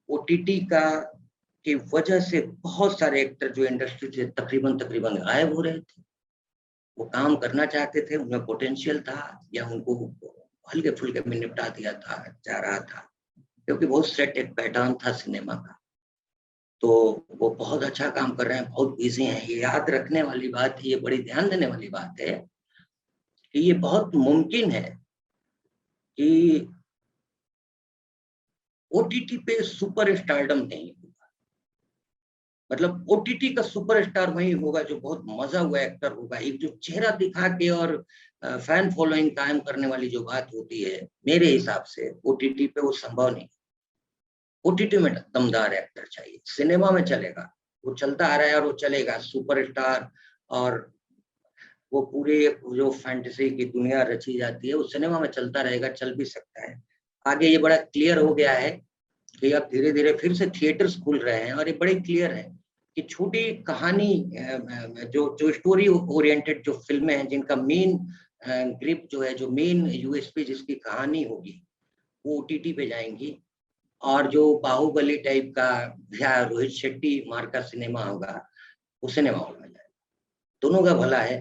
ओटीटी की वजह से बहुत सारे एक्टर जो इंडस्ट्री से तकरीबन गायब हो रहे थे, वो काम करना चाहते थे, उनमें पोटेंशियल था या उनको हल्के फुल्के में निपटा दिया था जा रहा था, क्योंकि बहुत सेट एक पैटर्न था सिनेमा का। तो वो बहुत अच्छा काम कर रहे हैं, बहुत बिजी हैं। ये याद रखने वाली बात है, ये बड़ी ध्यान देने वाली बात है कि ये बहुत मुमकिन है कि ओटीटी पे सुपर स्टारडम नहीं होगा। मतलब ओटीटी का सुपरस्टार वही होगा जो बहुत मजा हुआ एक्टर होगा, एक जो चेहरा दिखा के और फैन फॉलोइंग कायम करने वाली जो बात होती है, मेरे हिसाब से ओटीटी पे वो संभव नहीं। ओटीटी में दमदार एक्टर चाहिए, सिनेमा में चलेगा, वो चलता आ रहा है और वो चलेगा सुपरस्टार, और वो पूरे जो फैंटेसी की दुनिया रची जाती है वो सिनेमा में चलता रहेगा, चल भी सकता है। आगे ये बड़ा क्लियर हो गया है कि अब धीरे धीरे फिर से थिएटर्स खुल रहे हैं, और ये बड़े क्लियर है कि छोटी कहानी जो स्टोरी ओरिएंटेड जो फिल्में हैं जिनका मेन ग्रिप जो है, जो मेन यूएसपी जिसकी कहानी होगी, वो ओटीटी पे जाएंगी, और जो बाहुबली टाइप का या रोहित शेट्टी मार का सिनेमा होगा वो सिनेमा हॉल में जाएगा। दोनों का भला है।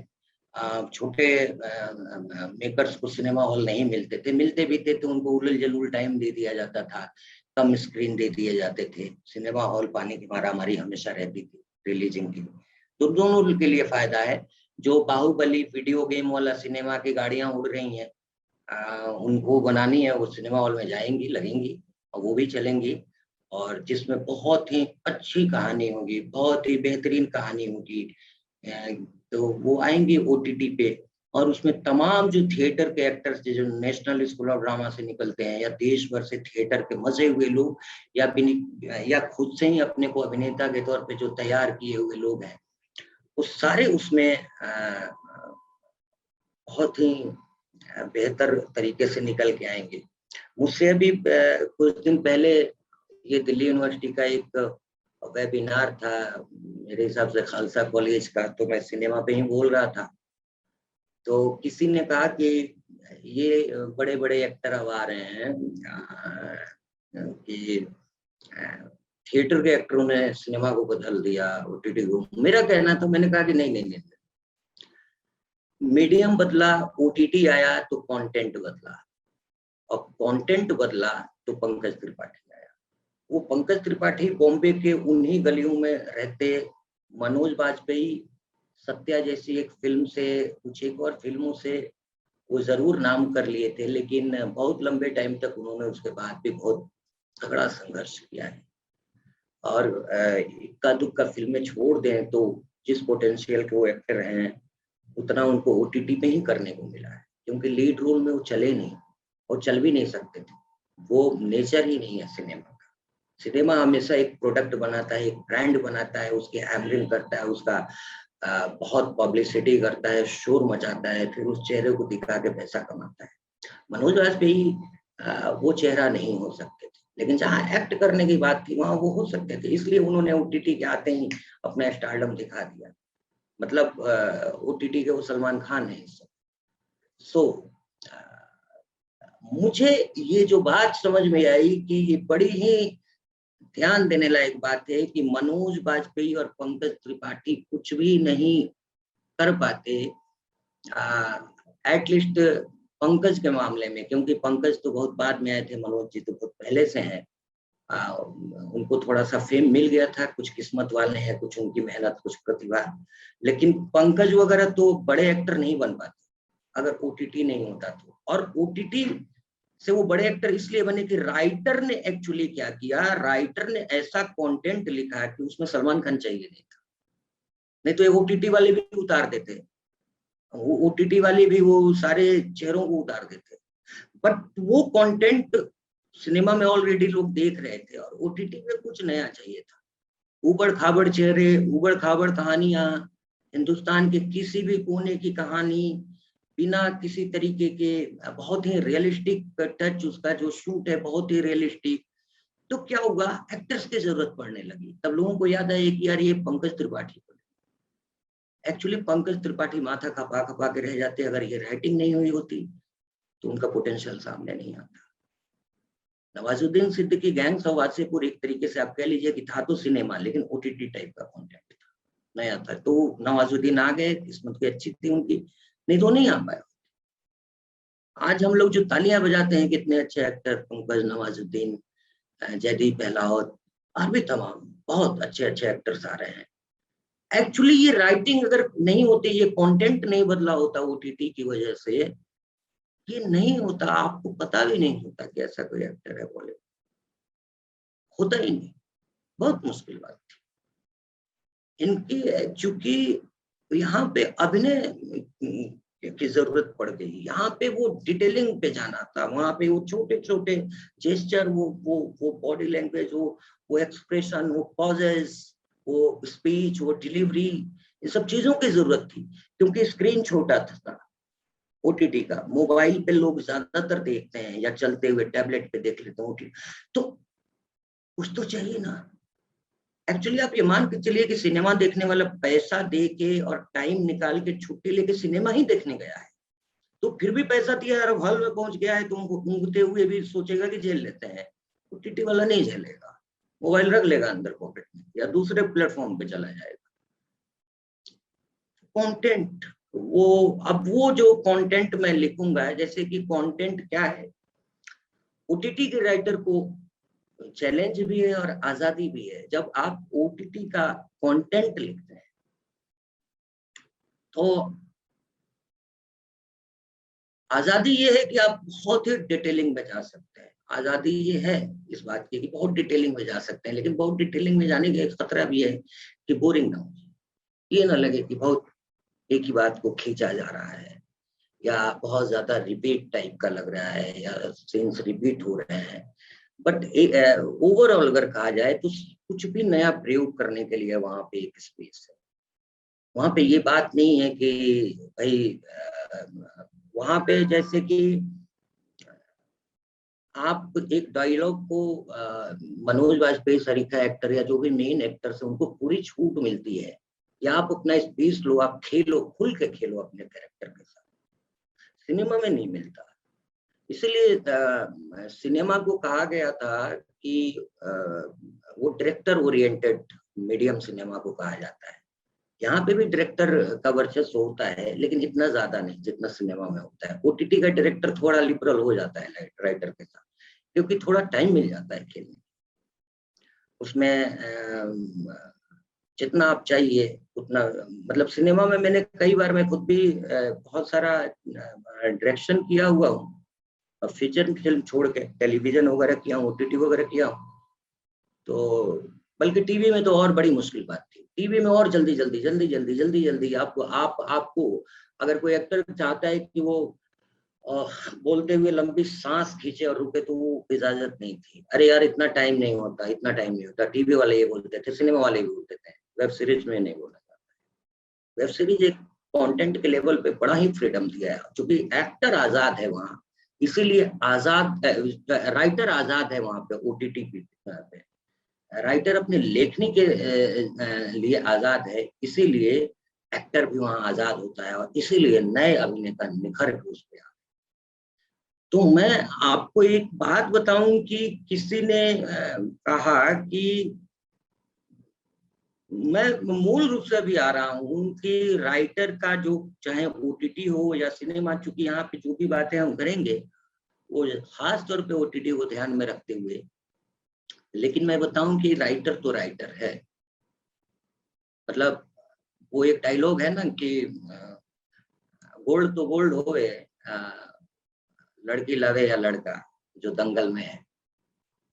छोटे मेकर्स को सिनेमा हॉल नहीं मिलते थे, मिलते भी थे तो उनको उलझ जलूल टाइम दे दिया जाता था, कम स्क्रीन दे दिए जाते थे, सिनेमा हॉल पाने की मारामारी हमेशा रहती थी रिलीजिंग की। तो दोनों के लिए फायदा है। जो बाहुबली वीडियो गेम वाला सिनेमा की गाड़ियां उड़ रही हैं, उनको बनानी है, वो सिनेमा हॉल में जाएंगी, लगेंगी और वो भी चलेंगी, और जिसमें बहुत ही अच्छी कहानी होगी, बहुत ही बेहतरीन कहानी होगी, तो वो आएंगे ओटीटी पे। और उसमें तमाम जो थिएटर के एक्टर्स जो नेशनल स्कूल ऑफ ड्रामा से निकलते हैं, या देश भर से थिएटर के मजे हुए लोग, या खुद से ही अपने को अभिनेता के तौर पे जो तैयार किए हुए लोग हैं, वो सारे उसमें बहुत ही बेहतर तरीके से निकल के आएंगे। मुझसे अभी कुछ दिन पहले ये दिल्ली यूनिवर्सिटी का एक वेबिनार था, मेरे हिसाब से खालसा कॉलेज का, तो मैं सिनेमा पे ही बोल रहा था। तो किसी ने कहा कि ये बड़े बड़े एक्टर अब आ रहे हैं कि थिएटर के एक्टरों ने सिनेमा को बदल दिया, ओटीटी को। मेरा कहना था, मैंने कहा कि नहीं, मीडियम बदला, ओटीटी आया तो कंटेंट बदला, और कंटेंट बदला तो पंकज त्रिपाठी आया। वो पंकज त्रिपाठी बॉम्बे के उन्हीं गलियों में रहते, मनोज बाजपेयी, सत्या जैसी एक फिल्म से, कुछ एक और फिल्मों से वो जरूर नाम कर लिए थे, लेकिन बहुत लंबे टाइम तक उन्होंने उसके बाद भी बहुत तगड़ा संघर्ष किया है। और इक्का दुक्का फिल्में छोड़ दें तो जिस पोटेंशियल के वो एक्टर हैं, उतना उनको ओटीटी पे ही करने को मिला है, क्योंकि लीड रोल में वो चले नहीं और चल भी नहीं सकते थे। वो नेचर ही नहीं है सिनेमा का। सिनेमा हमेशा एक प्रोडक्ट बनाता है, एक ब्रांड बनाता है, उसकी हैमरिंग करता है, उसका बहुत पब्लिसिटी करता है, शोर मचाता है, फिर उस चेहरे को दिखा के पैसा कमाता है। मनोज वाजपेयी वो चेहरा नहीं हो सकते थे, लेकिन जहाँ एक्ट करने की बात थी वहां वो हो सकते थे, इसलिए उन्होंने ओटीटी के आते ही अपना स्टारडम दिखा दिया। मतलब ओटीटी के वो सलमान खान है इस समय। सो मुझे ये जो बात समझ में आई कि ये बड़ी ही ध्यान देने लायक बात है कि मनोज बाजपेयी और पंकज त्रिपाठी कुछ भी नहीं कर पाते, एटलीस्ट पंकज के मामले में, क्योंकि पंकज तो बहुत बाद में आए थे, मनोज जी तो बहुत पहले से हैं। उनको थोड़ा सा फेम मिल गया था, कुछ किस्मत वाले हैं, कुछ उनकी मेहनत, कुछ प्रतिभा, लेकिन पंकज वगैरह तो बड़े एक्टर नहीं बन पाते अगर ओटीटी नहीं होता तो। और ओटीटी से वो बड़े एक्टर इसलिए बने कि राइटर ने एक्चुअली क्या किया, राइटर ने ऐसा कंटेंट लिखा कि उसमें सलमान खान चाहिए नहीं था, नहीं तो ओटीटी वाले भी उतार देते, ओटीटी वाले भी वो सारे चेहरों को उतार देते, बट वो कंटेंट सिनेमा में ऑलरेडी लोग देख रहे थे, और ओटीटी में कुछ नया चाहिए था। उबड़ खाबड़ चेहरे, उबड़ खाबड़ कहानियां, हिंदुस्तान के किसी भी कोने की कहानी बिना किसी तरीके के, बहुत ही रियलिस्टिक टच, उसका जो शूट है बहुत ही रियलिस्टिक। तो क्या होगा, एक्टर्स की जरूरत पड़ने लगी। तब लोगों को याद आया कि यार ये पंकज त्रिपाठी, एक्चुअली पंकज त्रिपाठी माथा खपा खपा के रह जाते अगर ये राइटिंग नहीं हुई होती, तो उनका पोटेंशियल सामने नहीं आता। नवाजुद्दीन सिद्दीकी गैंग्स ऑफ वासेपुर एक तरीके से आप कह लीजिए कि था तो सिनेमा, लेकिन ओटीटी टाइप का कंटेंट था, नया था, तो नवाजुद्दीन आ गए, किस्मत की अच्छी थी उनकी, नहीं तो नहीं आ पाया। आज हम लोग जो तालियां बजाते हैं, कितने अच्छे एक्टर, पंकज, नवाजुद्दीन, जयदीप बहलावत, और भी तमाम बहुत अच्छे अच्छे एक्टर्स आ रहे हैं। एक्चुअली ये राइटिंग अगर नहीं होती, ये कंटेंट नहीं बदला होता ओटीटी की वजह से, ये नहीं होता, आपको पता भी नहीं होता कि ऐसा कोई एक्टर है बॉलीवुड, होता ही नहीं, बहुत मुश्किल बात थी इनकी। चूंकि यहाँ पे अभिनय की जरूरत पड़ गई, यहाँ पे वो डिटेलिंग पे जाना था, वहां पे वो छोटे छोटे जेस्चर, वो बॉडी लैंग्वेज, वो एक्सप्रेशन, वो पॉजेस, वो स्पीच, वो डिलीवरी, इन सब चीजों की जरूरत थी, क्योंकि स्क्रीन छोटा था ओटीटी का। मोबाइल पे लोग ज्यादातर देखते हैं, या चलते हुए टैबलेट पे देख लेते हैं ओटीटी, तो कुछ तो चाहिए ना। एक्चुअली आप ये मान के चलिए कि सिनेमा देखने वाला पैसा दे के और टाइम निकाल के छुट्टी लेके सिनेमा ही देखने गया है, तो फिर भी पैसा दिया यार, हॉल में पहुंच गया है, तुम ऊँघते हुए भी सोचेगा कि झेल लेते हैं। ओटीटी वाला नहीं झेलेगा, मोबाइल रख लेगा अंदर पॉकेट में या दूसरे प्लेटफॉर्म पे चला जाएगा। कंटेंट, वो जो कंटेंट मैं लिखूंगा, जैसे कि कंटेंट क्या है, ओटीटी के राइटर को चैलेंज भी है और आजादी भी है। जब आप ओटीटी का कंटेंट लिखते हैं तो आजादी ये है कि आप बहुत ही डिटेलिंग में जा सकते हैं। आजादी ये है इस बात की कि बहुत डिटेलिंग में जा सकते हैं, लेकिन बहुत डिटेलिंग में जाने का एक खतरा भी है कि बोरिंग ना हो, ये ना लगे कि बहुत एक ही बात को खींचा जा रहा है या बहुत ज्यादा रिपीट टाइप का लग रहा है या सीन्स रिपीट हो रहे हैं। बट ओवरऑल अगर कहा जाए तो कुछ भी नया प्रयोग करने के लिए वहां पे एक स्पेस है। वहां पे ये बात नहीं है कि भाई वहां पे जैसे कि आप एक डायलॉग को मनोज वाजपेयी सरीखा एक्टर या जो भी मेन एक्टर से उनको पूरी छूट मिलती है, या आप अपना स्पेस लो, आप खेलो, खुल के खेलो अपने कैरेक्टर के साथ। सिनेमा में नहीं मिलता, इसलिए सिनेमा को कहा गया था कि वो डायरेक्टर ओरिएंटेड मीडियम सिनेमा को कहा जाता है। यहाँ पे भी डायरेक्टर का वर्चस्व होता है, लेकिन इतना ज्यादा नहीं जितना सिनेमा में होता है। ओटीटी का डायरेक्टर थोड़ा लिबरल हो जाता है राइटर के साथ, क्योंकि थोड़ा टाइम मिल जाता है खेलने, उसमें जितना आप चाहिए उतना। मतलब सिनेमा में मैंने कई बार, मैं खुद भी बहुत सारा डायरेक्शन किया हुआ हूँ, फीचर फिल्म छोड़ के टेलीविजन वगैरह किया हूँ, ओटीटी वगैरह किया हूँ। तो बल्कि टीवी में तो और बड़ी मुश्किल बात थी। टीवी में और जल्दी आपको अगर कोई एक्टर चाहता है कि वो बोलते हुए लंबी सांस खींचे और रुके, तो वो इजाजत नहीं थी। अरे यार इतना टाइम नहीं होता। टीवी वाले ये बोलते थे, सिनेमा वाले भी बोलते थे, वेब सीरीज में नहीं बोला जाता है। वेब सीरीज एक कंटेंट के लेवल पे बड़ा ही फ्रीडम दिया है, क्योंकि एक्टर आजाद है वहां, इसीलिए आजाद राइटर आजाद है वहां पे। ओटीटी पे राइटर अपने लेखनी के लिए आजाद है, इसीलिए एक्टर भी वहां आजाद होता है, और इसीलिए नए अभिनेता निखर के उस पे आते। तो मैं आपको एक बात बताऊं कि किसी ने कहा कि मैं मूल रूप से भी आ रहा हूं कि राइटर का जो चाहे ओटीटी हो या सिनेमा, चूंकि यहाँ पे जो भी बातें हम करेंगे वो खास तौर पे ओटीटी को ध्यान में रखते हुए, लेकिन मैं बताऊं कि राइटर तो राइटर है। मतलब वो एक डायलॉग है ना कि गोल्ड तो गोल्ड होवे, लड़की लवे या लड़का, जो दंगल में है।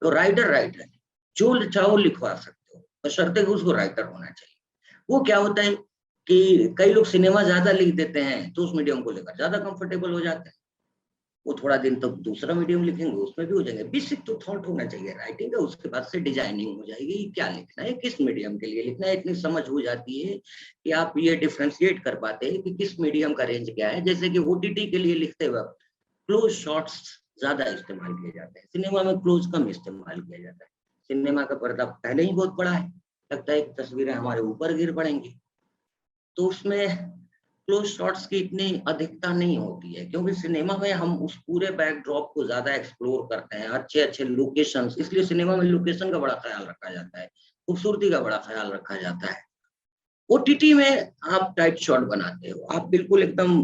तो राइटर राइटर है, जो चाहो लिखवा सकते हो, बशर्ते कि उसको राइटर होना चाहिए। वो क्या होता है कि कई लोग सिनेमा ज्यादा लिख देते हैं तो उस मीडियम को लेकर ज्यादा कंफर्टेबल हो जाते हैं, वो थोड़ा दिन तक दूसरा मीडियम लिखेंगे, उसमें भी हो जाएंगे। बेसिक तो थॉट होना चाहिए राइटिंग का, उसके बाद से डिजाइनिंग हो जाएगी, क्या लिखना है, किस मीडियम के लिए लिखना है। इतनी समझ हो जाती है कि आप ये डिफ्रेंशिएट कर पाते हैं कि किस मीडियम का रेंज क्या है। जैसे कि ओटीटी के लिए लिखते वक्त क्लोज शॉट्स ज्यादा इस्तेमाल किए जाते हैं, सिनेमा में क्लोज कम इस्तेमाल किया जाता है। सिनेमा का पर्दा पहले ही बहुत बड़ा है, लगता है कि तस्वीरें हमारे ऊपर गिर पड़ेंगी, तो उसमें क्लोज शॉट्स की इतनी अधिकता नहीं होती है, क्योंकि सिनेमा में हम उस पूरे बैकड्रॉप को ज्यादा एक्सप्लोर करते हैं, अच्छे अच्छे लोकेशंस, इसलिए सिनेमा में लोकेशन का बड़ा ख्याल रखा जाता है, खूबसूरती का बड़ा ख्याल रखा जाता है। ओटीटी में आप टाइट शॉट बनाते हो, आप बिल्कुल एकदम,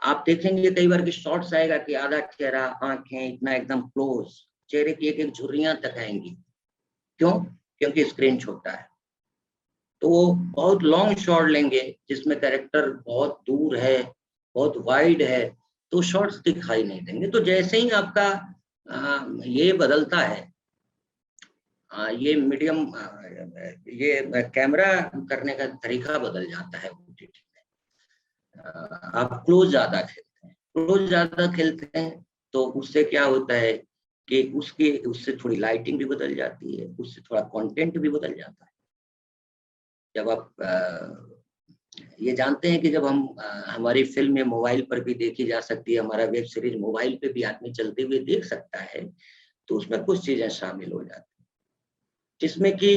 आप देखेंगे कई बार की शॉट्स आएगा कि आधा चेहरा, आंखें इतना एकदम क्लोज, चेहरे की एक एक झुर्रियां तक आएंगी। क्यों? क्योंकि स्क्रीन छोटा है। तो वो बहुत लॉन्ग शॉट लेंगे जिसमें कैरेक्टर बहुत दूर है, बहुत वाइड है, तो शॉट्स दिखाई नहीं देंगे। तो जैसे ही आपका ये बदलता है, ये मीडियम, ये कैमरा करने का तरीका बदल जाता है ओटीटी में, आप क्लोज ज्यादा खेलते हैं तो उससे क्या होता है कि उससे थोड़ी लाइटिंग भी बदल जाती है, उससे थोड़ा कंटेंट भी बदल जाता है। जब आप ये जानते हैं कि जब हम हमारी फिल्म मोबाइल पर भी देखी जा सकती है, हमारा वेब सीरीज मोबाइल पे भी आदमी चलते हुए देख सकता है, तो उसमें कुछ चीजें शामिल हो जाती हैं, जिसमें कि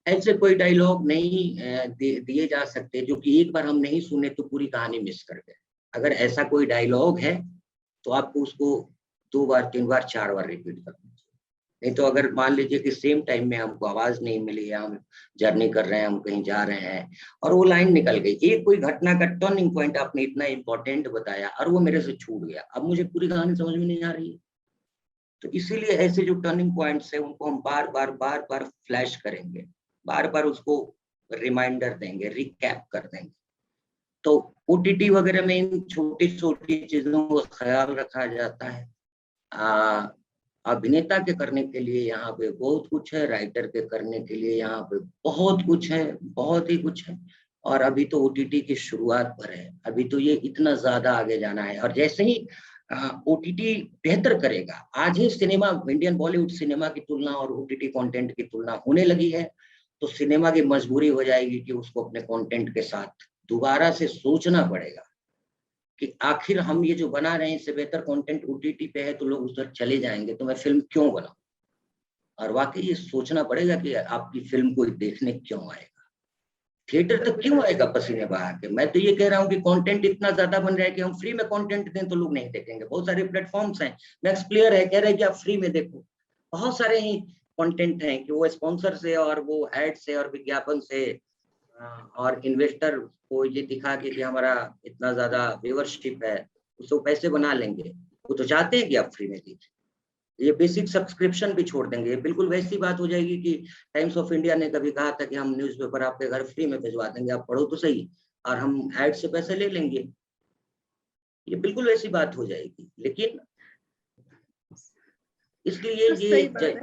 ऐसे कोई डायलॉग नहीं दिए जा सकते जो कि एक बार हम नहीं सुने तो पूरी कहानी मिस कर गए। अगर ऐसा कोई डायलॉग है तो आपको उसको 2 बार 3 बार 4 बार रिपीट करना चाहिए। नहीं तो अगर मान लीजिए कि सेम टाइम में हमको आवाज नहीं मिली, हम जर्नी कर रहे हैं, हम कहीं जा रहे हैं और वो लाइन निकल गई, एक कोई घटना का टर्निंग पॉइंट आपने इतना इंपॉर्टेंट बताया और वो मेरे से छूट गया, अब मुझे पूरी कहानी समझ में नहीं आ रही है। तो इसीलिए ऐसे जो टर्निंग पॉइंट्स है उनको हम बार बार फ्लैश करेंगे, बार बार उसको रिमाइंडर देंगे, रिकैप कर देंगे। तो ओटीटी वगैरह में इन छोटी छोटी चीजों का ख्याल रखा जाता है। अभिनेता के करने के लिए यहाँ पे बहुत कुछ है, राइटर के करने के लिए यहाँ पे बहुत कुछ है, बहुत ही कुछ है। और अभी तो ओटीटी की शुरुआत पर है, अभी तो ये इतना ज्यादा आगे जाना है। और जैसे ही ओटीटी बेहतर करेगा, आज ही सिनेमा, इंडियन बॉलीवुड सिनेमा की तुलना और ओटीटी कंटेंट की तुलना होने लगी है, तो सिनेमा की मजबूरी हो जाएगी कि उसको अपने कंटेंट के साथ दोबारा से सोचना पड़ेगा कि आखिर हम ये जो बना रहे हैं इससे बेहतर कंटेंट ओटीटी पे है तो लोग उधर चले जाएंगे, तो मैं फिल्म क्यों बनाऊं। और वाकई ये सोचना पड़ेगा कि आपकी फिल्म कोई देखने क्यों आएगा, थिएटर तक क्यों आएगा पसीने बहा के। मैं तो ये कह रहा हूँ कि कंटेंट इतना ज्यादा बन रहा है कि हम फ्री में कंटेंट दें तो लोग नहीं देखेंगे। बहुत सारे प्लेटफॉर्म्स हैं, मैक्स प्लेयर है, कह रहे हैं कि आप फ्री में देखो। बहुत सारे ही कंटेंट हैं कि वो स्पॉन्सर से और वो एड से और विज्ञापन से और इन्वेस्टर को ये दिखा के कि हमारा इतना ज्यादा व्यूअरशिप है, उसको पैसे बना लेंगे। वो तो चाहते हैं कि आप फ्री में देखिए, ये बेसिक सब्सक्रिप्शन भी छोड़ देंगे। बिल्कुल वैसी बात हो जाएगी कि टाइम्स ऑफ इंडिया ने कभी कहा था कि हम न्यूज़पेपर आपके घर फ्री में भिजवा देंगे, आप पढ़ो तो सही, और हम एड से पैसे ले लेंगे। ये बिल्कुल वैसी बात हो जाएगी। लेकिन इसलिए तो ये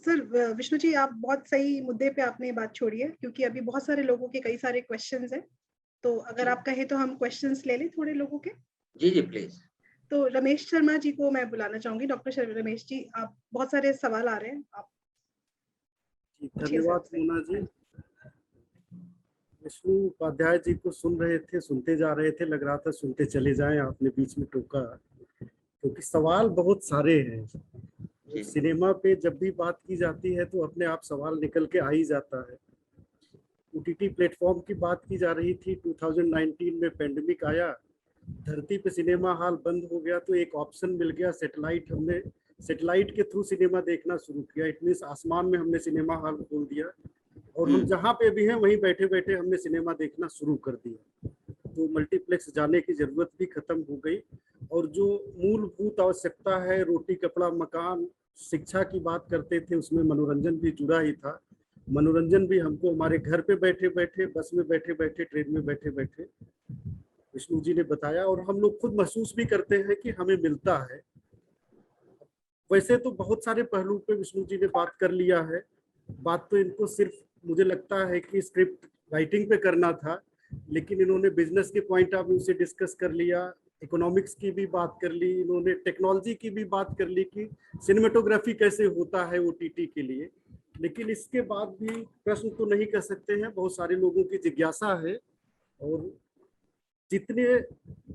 सर विष्णु जी, आप बहुत सही मुद्दे पे आपने बात छोड़ी है, क्योंकि अभी बहुत सारे लोगों के कई सारे क्वेश्चंस हैं। तो अगर आप कहें तो हम क्वेश्चंस ले लें थोड़े लोगों के। जी प्लीज। तो रमेश शर्मा जी को मैं बुलाना चाहूंगी। डॉक्टर रमेश जी, आप, बहुत सारे सवाल आ रहे हैं, आप। धन्यवाद मोना जी। विष्णु उपाध्याय जी को सुन रहे थे, सुनते जा रहे थे, लग रहा था सुनते चले जाएं, आपने बीच में टोका, क्योंकि सवाल बहुत सारे हैं। सिनेमा पे जब भी बात की जाती है तो अपने आप सवाल निकल के आ ही जाता है। ओटीटी प्लेटफॉर्म की बात की जा रही थी, 2019 में पेंडेमिक आया, धरती पे सिनेमा हॉल बंद हो गया, तो एक ऑप्शन मिल गया सैटेलाइट। हमने सैटेलाइट के थ्रू सिनेमा देखना शुरू किया। इट मींस आसमान में हमने सिनेमा हॉल खोल दिया और हम जहाँ पे भी हैं वहीं बैठे बैठे हमने सिनेमा देखना शुरू कर दिया। तो मल्टीप्लेक्स जाने की जरूरत भी खत्म हो गई। और जो मूलभूत आवश्यकता है, रोटी कपड़ा मकान शिक्षा की बात करते थे, उसमें मनोरंजन भी जुड़ा ही था। मनोरंजन भी हमको हमारे घर पे बैठे बैठे, बस में बैठे बैठे, ट्रेन में बैठे बैठे विष्णु जी ने बताया, और हम लोग खुद महसूस भी करते हैं कि हमें मिलता है। वैसे तो बहुत सारे पहलू पे विष्णु जी ने बात कर लिया है। बात तो इनको सिर्फ मुझे लगता है कि स्क्रिप्ट राइटिंग पे करना था, लेकिन इन्होंने बिजनेस के पॉइंट ऑफ व्यू से डिस्कस कर लिया, इकोनॉमिक्स की भी बात कर ली, इन्होंने टेक्नोलॉजी की भी बात कर ली कि सिनेमेटोग्राफी कैसे होता है ओटीटी के लिए। लेकिन इसके बाद भी प्रश्न तो नहीं कर सकते हैं, बहुत सारे लोगों की जिज्ञासा है, और जितने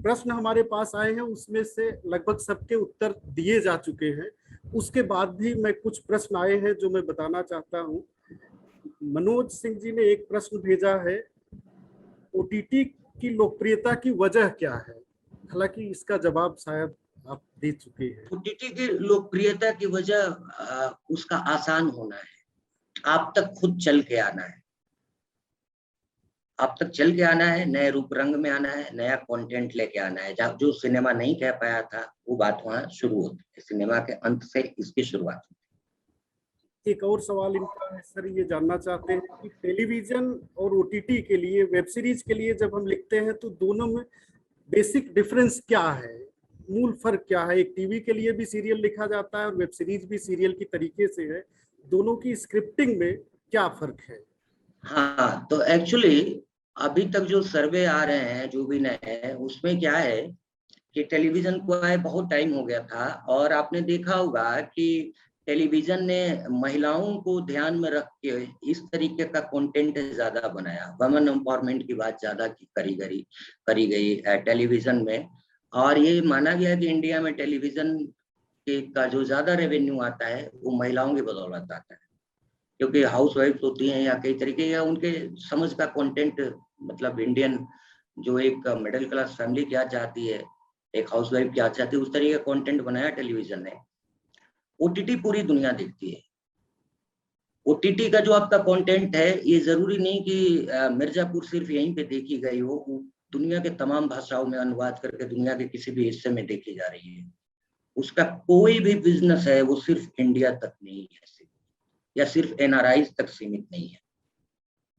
प्रश्न हमारे पास आए हैं उसमें से लगभग सबके उत्तर दिए जा चुके हैं। उसके बाद भी मैं कुछ प्रश्न आए हैं जो मैं बताना चाहता हूं। मनोज सिंह जी ने एक प्रश्न भेजा है, ओटीटी की लोकप्रियता की वजह क्या है? हालांकि इसका जवाब शायद आप दे चुके हैं। ओटीटी की लोकप्रियता की वजह उसका आसान होना है, आप तक खुद चल के आना है, आप तक चल के आना है, नए रूप रंग में आना है, नया कंटेंट लेके आना है। जब जो सिनेमा नहीं कह पाया था वो बात वहां शुरू होती है, सिनेमा के अंत से इसकी शुरुआत होती है। एक और सवाल इनका है सर, ये जानना चाहते हैं कि टेलीविजन और ओटीटी के लिए, वेब सीरीज के लिए जब हम लिखते हैं तो दोनों में बेसिक डिफरेंस क्या है, मूल फर्क क्या है? एक टीवी के लिए भी सीरियल लिखा जाता है और वेब सीरीज भी सीरियल की तरीके से है, दोनों की स्क्रिप्टिंग में क्या फर्क है? हाँ, तो एक्चुअली अभी तक जो सर्वे आ रहे हैं जो भी नए हैं, उसमें क्या है कि टेलीविजन को आए बहुत टाइम हो गया था, और आपने देखा होगा कि टेलीविजन ने महिलाओं को ध्यान में रख के इस तरीके का कंटेंट ज्यादा बनाया, वुमेन एम्पावरमेंट की बात ज्यादा करी गई टेलीविजन में। और ये माना गया कि इंडिया में टेलीविजन का जो ज्यादा रेवेन्यू आता है वो महिलाओं की बदौलत आता है, क्योंकि हाउस वाइफ होती हैं या कई तरीके, या उनके समझ का कंटेंट, मतलब इंडियन जो एक मिडिल क्लास फैमिली क्या चाहती है, एक हाउसवाइफ क्या चाहती है, उस तरीके का कंटेंट बनाया टेलीविजन ने। ओटीटी पूरी दुनिया देखती है। ओटीटी का जो आपका कंटेंट है, ये जरूरी नहीं कि मिर्जापुर सिर्फ यहीं पे देखी गई हो, दुनिया के तमाम भाषाओं में अनुवाद करके दुनिया के किसी भी हिस्से में देखी जा रही है। उसका कोई भी बिजनेस है वो सिर्फ इंडिया तक नहीं है, या सिर्फ एनआरआई तक सीमित नहीं है,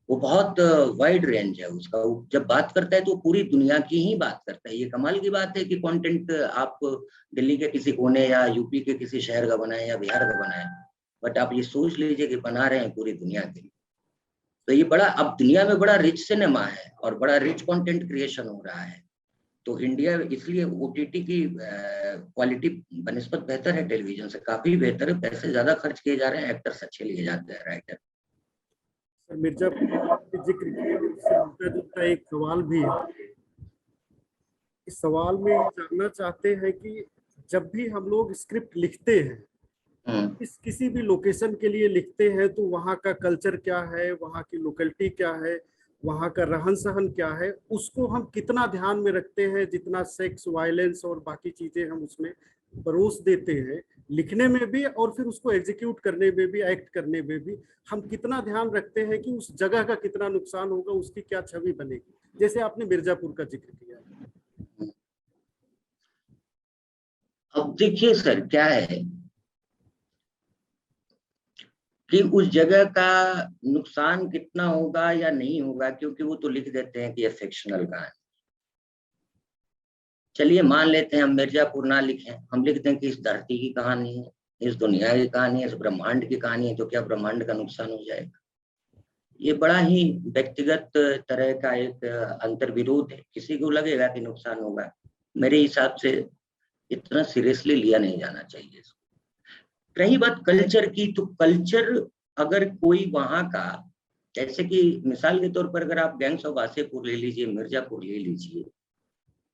वो बहुत वाइड रेंज है उसका। वो जब बात करता है तो पूरी दुनिया की ही बात करता है। ये कमाल की बात है कि कंटेंट आप दिल्ली के किसी कोने या यूपी के किसी शहर का बनाए या बिहार का बनाए, बट आप ये सोच लीजिए कि बना रहे हैं पूरी दुनिया के लिए। तो ये बड़ा, अब दुनिया में बड़ा रिच सिनेमा है और बड़ा रिच कंटेंट क्रिएशन हो रहा है। तो इंडिया इसलिए ओटीटी की क्वालिटी बनिस्बत बेहतर है, टेलीविजन से काफी बेहतर है। पैसे ज्यादा खर्च किए जा रहे हैं, एक्टर्स अच्छे लिए जाते हैं, राइटर। मिर्जापुर जिक्र किया, उससे मिलता जुलता एक सवाल भी है। इस सवाल में जानना चाहते हैं कि जब भी हम लोग स्क्रिप्ट लिखते हैं, किसी भी लोकेशन के लिए लिखते हैं, तो वहाँ का कल्चर क्या है, वहाँ की लोकेलिटी क्या है, वहाँ का रहन सहन क्या है, उसको हम कितना ध्यान में रखते हैं। जितना सेक्स, वायलेंस और बाकी चीजें हम उसमें परोस देते हैं लिखने में भी, और फिर उसको एग्जीक्यूट करने में भी, एक्ट करने में भी, हम कितना ध्यान रखते हैं कि उस जगह का कितना नुकसान होगा, उसकी क्या छवि बनेगी। जैसे आपने मिर्जापुर का जिक्र किया। अब देखिए सर, क्या है कि उस जगह का नुकसान कितना होगा या नहीं होगा, क्योंकि वो तो लिख देते हैं कि ये फिक्शनल कहानी। चलिए मान लेते हैं हम मिर्जापुर ना लिखें, हम लिख दें कि इस धरती की कहानी है, इस दुनिया की कहानी है, इस ब्रह्मांड की कहानी है, तो क्या ब्रह्मांड का नुकसान हो जाएगा? ये बड़ा ही व्यक्तिगत तरह का एक अंतर्विरोध है। किसी को लगेगा कि नुकसान होगा, मेरे हिसाब से इतना सीरियसली लिया नहीं जाना चाहिए इसको। रही बात कल्चर की, तो कल्चर अगर कोई वहां का, जैसे कि मिसाल के तौर पर अगर आप गैंग्स ऑफ वासेपुर ले लीजिए, मिर्जापुर ले लीजिए,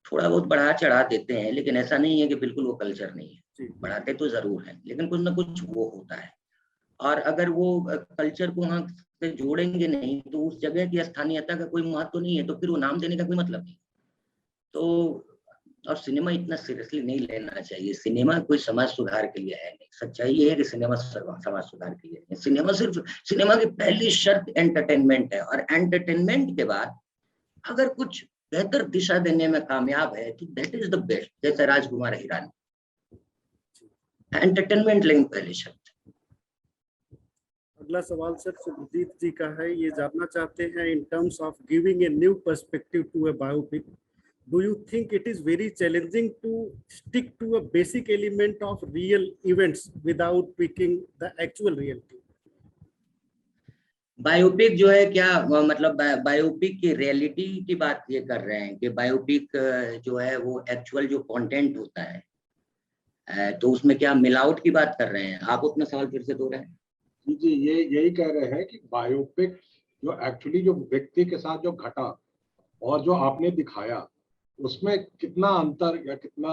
थोड़ा बहुत बढ़ा चढ़ा देते हैं, लेकिन ऐसा नहीं है कि बिल्कुल वो कल्चर नहीं है। बढ़ाते तो जरूर है, लेकिन कुछ ना कुछ वो होता है। और अगर वो कल्चर को वहां से जोड़ेंगे नहीं, तो उस जगह की स्थानीयता का कोई महत्व तो नहीं है, तो फिर वो नाम देने का कोई मतलब नहीं। तो और सिनेमा इतना सीरियसली नहीं लेना चाहिए। सिनेमा कोई समाज सुधार के लिए है नहीं। सच्चाई ये है कि सिनेमा समाज सुधार के लिए नहीं। सिनेमा सिर्फ, सिनेमा की पहली शर्त एंटरटेनमेंट है, और एंटरटेनमेंट के बाद अगर कुछ बेहतर दिशा देने में कामयाब है तो दैट इज द बेस्ट। जैसे राजकुमार हिरानी, एंटरटेनमेंट लेकिन पहली शर्त। अगला सवाल सर सुजीत जी का है, ये जानना चाहते हैं, in terms of giving a new perspective to a biopic, do you think it is very challenging to stick to a basic element of real events without tweaking the actual reality? Biopic जो है क्या मतलब, बायोपिक की रियलिटी की बात ये कर रहे हैं कि बायोपिक जो है वो एक्चुअल जो कंटेंट होता है, तो उसमें क्या मिलावट की बात कर रहे हैं? आप अपना सवाल फिर से दोहराएं। जी, ये यही कह रहे हैं कि बायोपिक जो एक्चुअली जो व्यक्ति के साथ जो घटा और जो आपने दिखाया, उसमें कितना अंतर या कितना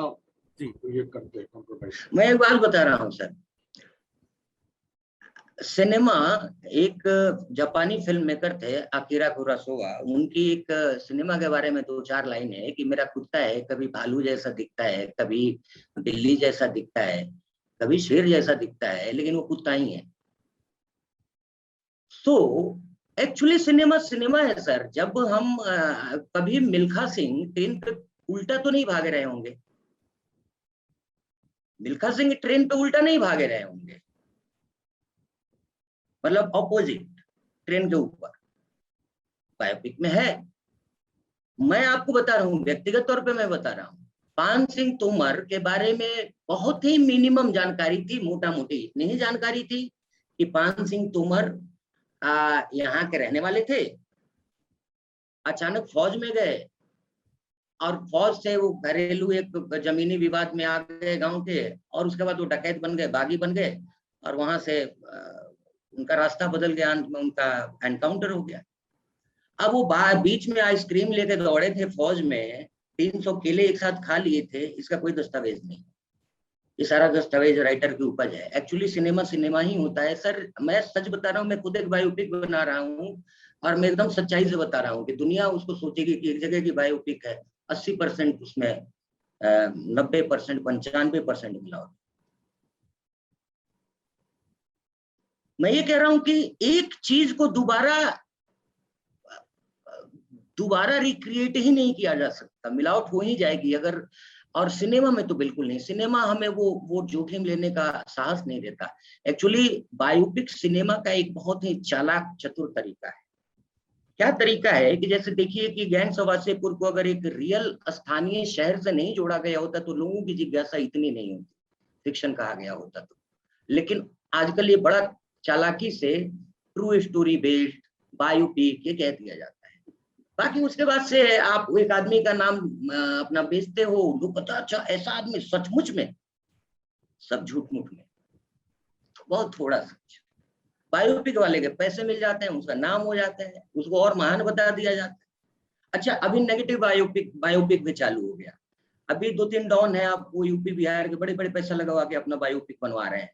ये करते हैं कॉम्प्रोमाइज? मैं एक बात बता रहा हूँ सर, सिनेमा, एक जापानी फिल्म मेकर थे अकीरा कुरोसावा, उनकी एक सिनेमा के बारे में 2-4 लाइन है कि मेरा कुत्ता है, कभी भालू जैसा दिखता है, कभी बिल्ली जैसा दिखता है, कभी शेर जैसा दिखता है, लेकिन वो कुत्ता ही है। तो एक्चुअली सिनेमा सिनेमा है सर। जब हम कभी मिल्खा सिंह ट्रेन पे उल्टा तो नहीं भागे रहे होंगे, मिल्खा सिंह ट्रेन पे उल्टा नहीं भागे रहे होंगे, मतलब ऑपोजिट ट्रेन के ऊपर। बायोपिक में है। मैं आपको बता रहा हूं, व्यक्तिगत तौर पे मैं बता रहा हूं, पान सिंह तोमर के बारे में बहुत ही मिनिमम जानकारी थी, मोटा मोटी इतनी ही जानकारी थी कि पान सिंह तोमर यहाँ के रहने वाले थे, अचानक फौज में गए और फौज से वो घरेलू एक जमीनी विवाद में आ गए गांव के, और उसके बाद वो डकैत बन गए, बागी बन गए, और वहां से उनका रास्ता बदल गया, अंत में उनका एनकाउंटर हो गया। अब वो बीच में आइसक्रीम लेके दौड़े थे फौज में, 300 केले एक साथ खा लिए थे, इसका कोई दस्तावेज नहीं। ये सारा दस्तावेज राइटर की उपज है। एक्चुअली सिनेमा सिनेमा ही होता है सर। मैं सच बता रहा हूँ, मैं खुद एक बायोपिक बना रहा हूँ और मैं एकदम सच्चाई से बता रहा हूँ कि दुनिया उसको सोचेगी कि एक जगह की बायोपिक है, 80% उसमें 90% 95% मिलावट। मैं ये कह रहा हूं कि एक चीज को दोबारा रिक्रिएट ही नहीं किया जा सकता, मिलावट हो ही जाएगी अगर। और सिनेमा में तो बिल्कुल नहीं, सिनेमा हमें वो जोखिम लेने का साहस नहीं देता। एक्चुअली बायोपिक सिनेमा का एक बहुत ही चालाक चतुर तरीका है। क्या तरीका है कि जैसे देखिए कि गैंग्स ऑफ वासेपुर को अगर एक रियल स्थानीय शहर से नहीं जोड़ा गया होता तो लोगों की जिज्ञासा इतनी नहीं होती, फिक्शन कहा गया होता तो। लेकिन आजकल ये बड़ा चालाकी से ट्रू स्टोरी बेस्ड बायोपिक ये कह दिया जाता है। बाकी उसके बाद से आप एक आदमी का नाम अपना बेचते हो, लोग पता अच्छा ऐसा आदमी, सचमुच में सब झूठ मूठ में बहुत थोड़ा सच। बायोपिक वाले के पैसे मिल जाते हैं, उसका नाम हो जाता है, उसको और महान बता दिया जाता है। अच्छा, अभी नेगेटिव बायोपिक भी चालू हो गया। अभी 2-3 डॉन है, आपको यूपी बिहार के बड़े बड़े पैसा लगवा के अपना बायोपिक बनवा रहे हैं।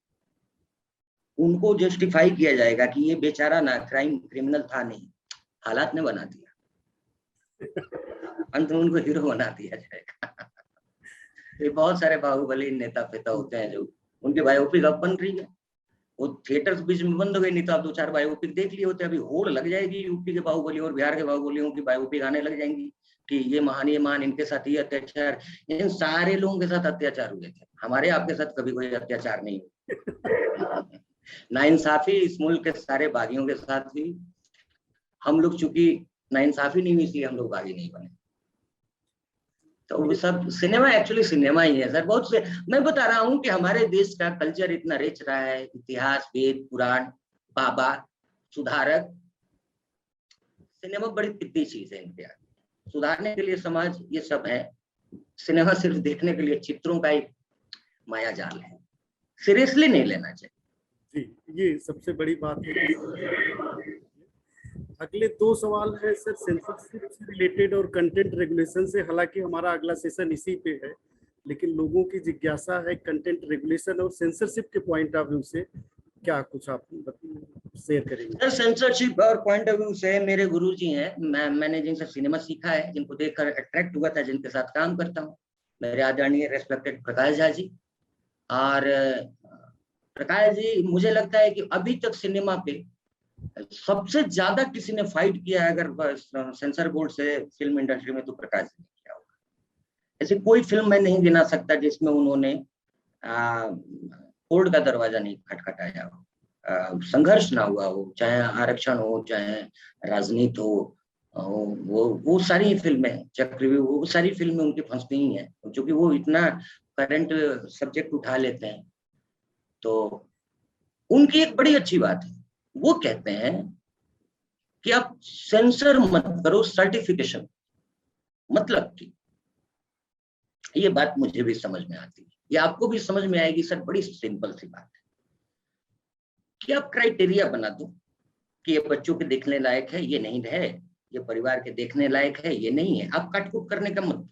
उनको जस्टिफाई किया जाएगा कि ये बेचारा ना क्रिमिनल था, नहीं, हालात ने बना दिया, अंत में उनको हीरो बना दिया जाएगा। ये बहुत सारे बाहुबली नेता पेता होते हैं जो उनके बायोपिक अब बन रही है। वो थिएटर्स बीच में बंद हो गए, नहीं तो आप 2-4 बायोपिक देख लिए होते। अभी होड़ लग जाएगी, यूपी के बाहुबली और बिहार के बाहुबलियों की बायोपिक आने लग जाएंगी कि ये महान इनके साथ ये अत्याचार, इन सारे लोगों के साथ अत्याचार हुए थे, हमारे आपके साथ कभी कोई अत्याचार नहीं हुआ। नाइंसाफी इस मुल्क के सारे बागियों के साथ हुई। हम लोग चूंकि नाइंसाफी नहीं हुई इसलिए हम लोग बागी नहीं बने। तो वो सब सिनेमा एक्चुअली सिनेमा ही है सर। बहुत से मैं बता रहा हूँ कि हमारे देश का कल्चर इतना रिच रहा है, इतिहास, वेद, पुराण, बाबा, सुधारक, सिनेमा बड़ी पिद्दी चीज है इंडिया। सुधारने के लिए समाज ये सब है, सिनेमा सिर्फ देखने के लिए चित्रों का एक माया जाल है, सीरियसली नहीं लेना चाहिए जी। ये सबसे बड़ी बात है। अगले 2 सवाल है सर सेंसरशिप से रिलेटेड और कंटेंट रेगुलेशन से। हालांकि हमारा अगला सेशन इसी पे है, लेकिन लोगों की जिज्ञासा है कंटेंट रेगुलेशन और सेंसरशिप के पॉइंट ऑफ व्यू से क्या कुछ आप शेयर करेंगे? सेंसरशिप और पॉइंट ऑफ व्यू से मेरे गुरुजी हैं, मैंने जिनसे सिनेमा सीखा है, जिनको देखकर अट्रैक्ट हुआ था, जिनके साथ काम करता हूँ, मेरे आदरणीय रेस्पेक्टेड प्रकाश झा जी। और प्रकाश जी, मुझे लगता है कि अभी तक सिनेमा पे सबसे ज्यादा किसी ने फाइट किया है अगर सेंसर बोर्ड से फिल्म इंडस्ट्री में, तो प्रकाश जी ने किया होगा। ऐसी कोई फिल्म मैं नहीं गिना सकता जिसमें उन्होंने कोर्ट का दरवाजा नहीं खटखटाया हो, संघर्ष ना हुआ हो, चाहे आरक्षण हो, चाहे राजनीति हो, वो सारी फिल्में, चक्रव्यूह, वो सारी फिल्में उनकी फंसती ही हैं, क्योंकि वो इतना करंट सब्जेक्ट उठा लेते हैं। तो उनकी एक बड़ी अच्छी बात है, वो कहते हैं कि आप सेंसर मत करो, सर्टिफिकेशन। मतलब कि ये बात मुझे भी समझ में आती है, ये आपको भी समझ में आएगी सर। बड़ी सिंपल सी बात है कि आप क्राइटेरिया बना दो कि ये बच्चों के देखने लायक है, ये नहीं है, ये परिवार के देखने लायक है, ये नहीं है। आप काटकूट करने का मत,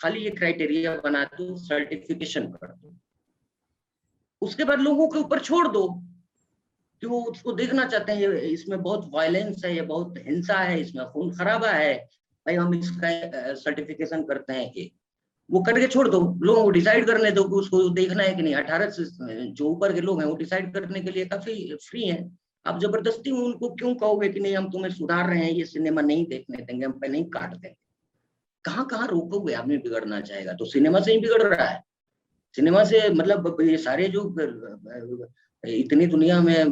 खाली ये क्राइटेरिया बना दो, सर्टिफिकेशन कर दो। उसके बाद लोगों के ऊपर छोड़ दो कि वो उसको देखना चाहते हैं, ये इसमें बहुत वायलेंस है, ये बहुत हिंसा है, इसमें खून खराबा है, भाई हम इसका सर्टिफिकेशन करते हैं। कि वो करके छोड़ दो, लोगों को डिसाइड करने दो कि उसको देखना है कि नहीं। 18 से जो ऊपर के लोग हैं वो डिसाइड करने के लिए काफी फ्री हैं। आप जबरदस्ती उनको क्यों कहोगे कि नहीं हम तुम्हें सुधार रहे हैं, ये सिनेमा नहीं देखने देंगे, हम पहले ही काट देंगे। कहाँ कहाँ रोकोगे? आदमी बिगड़ना चाहेगा तो सिनेमा से ही बिगड़ रहा है। सिनेमा से मतलब ये सारे जो इतनी दुनिया में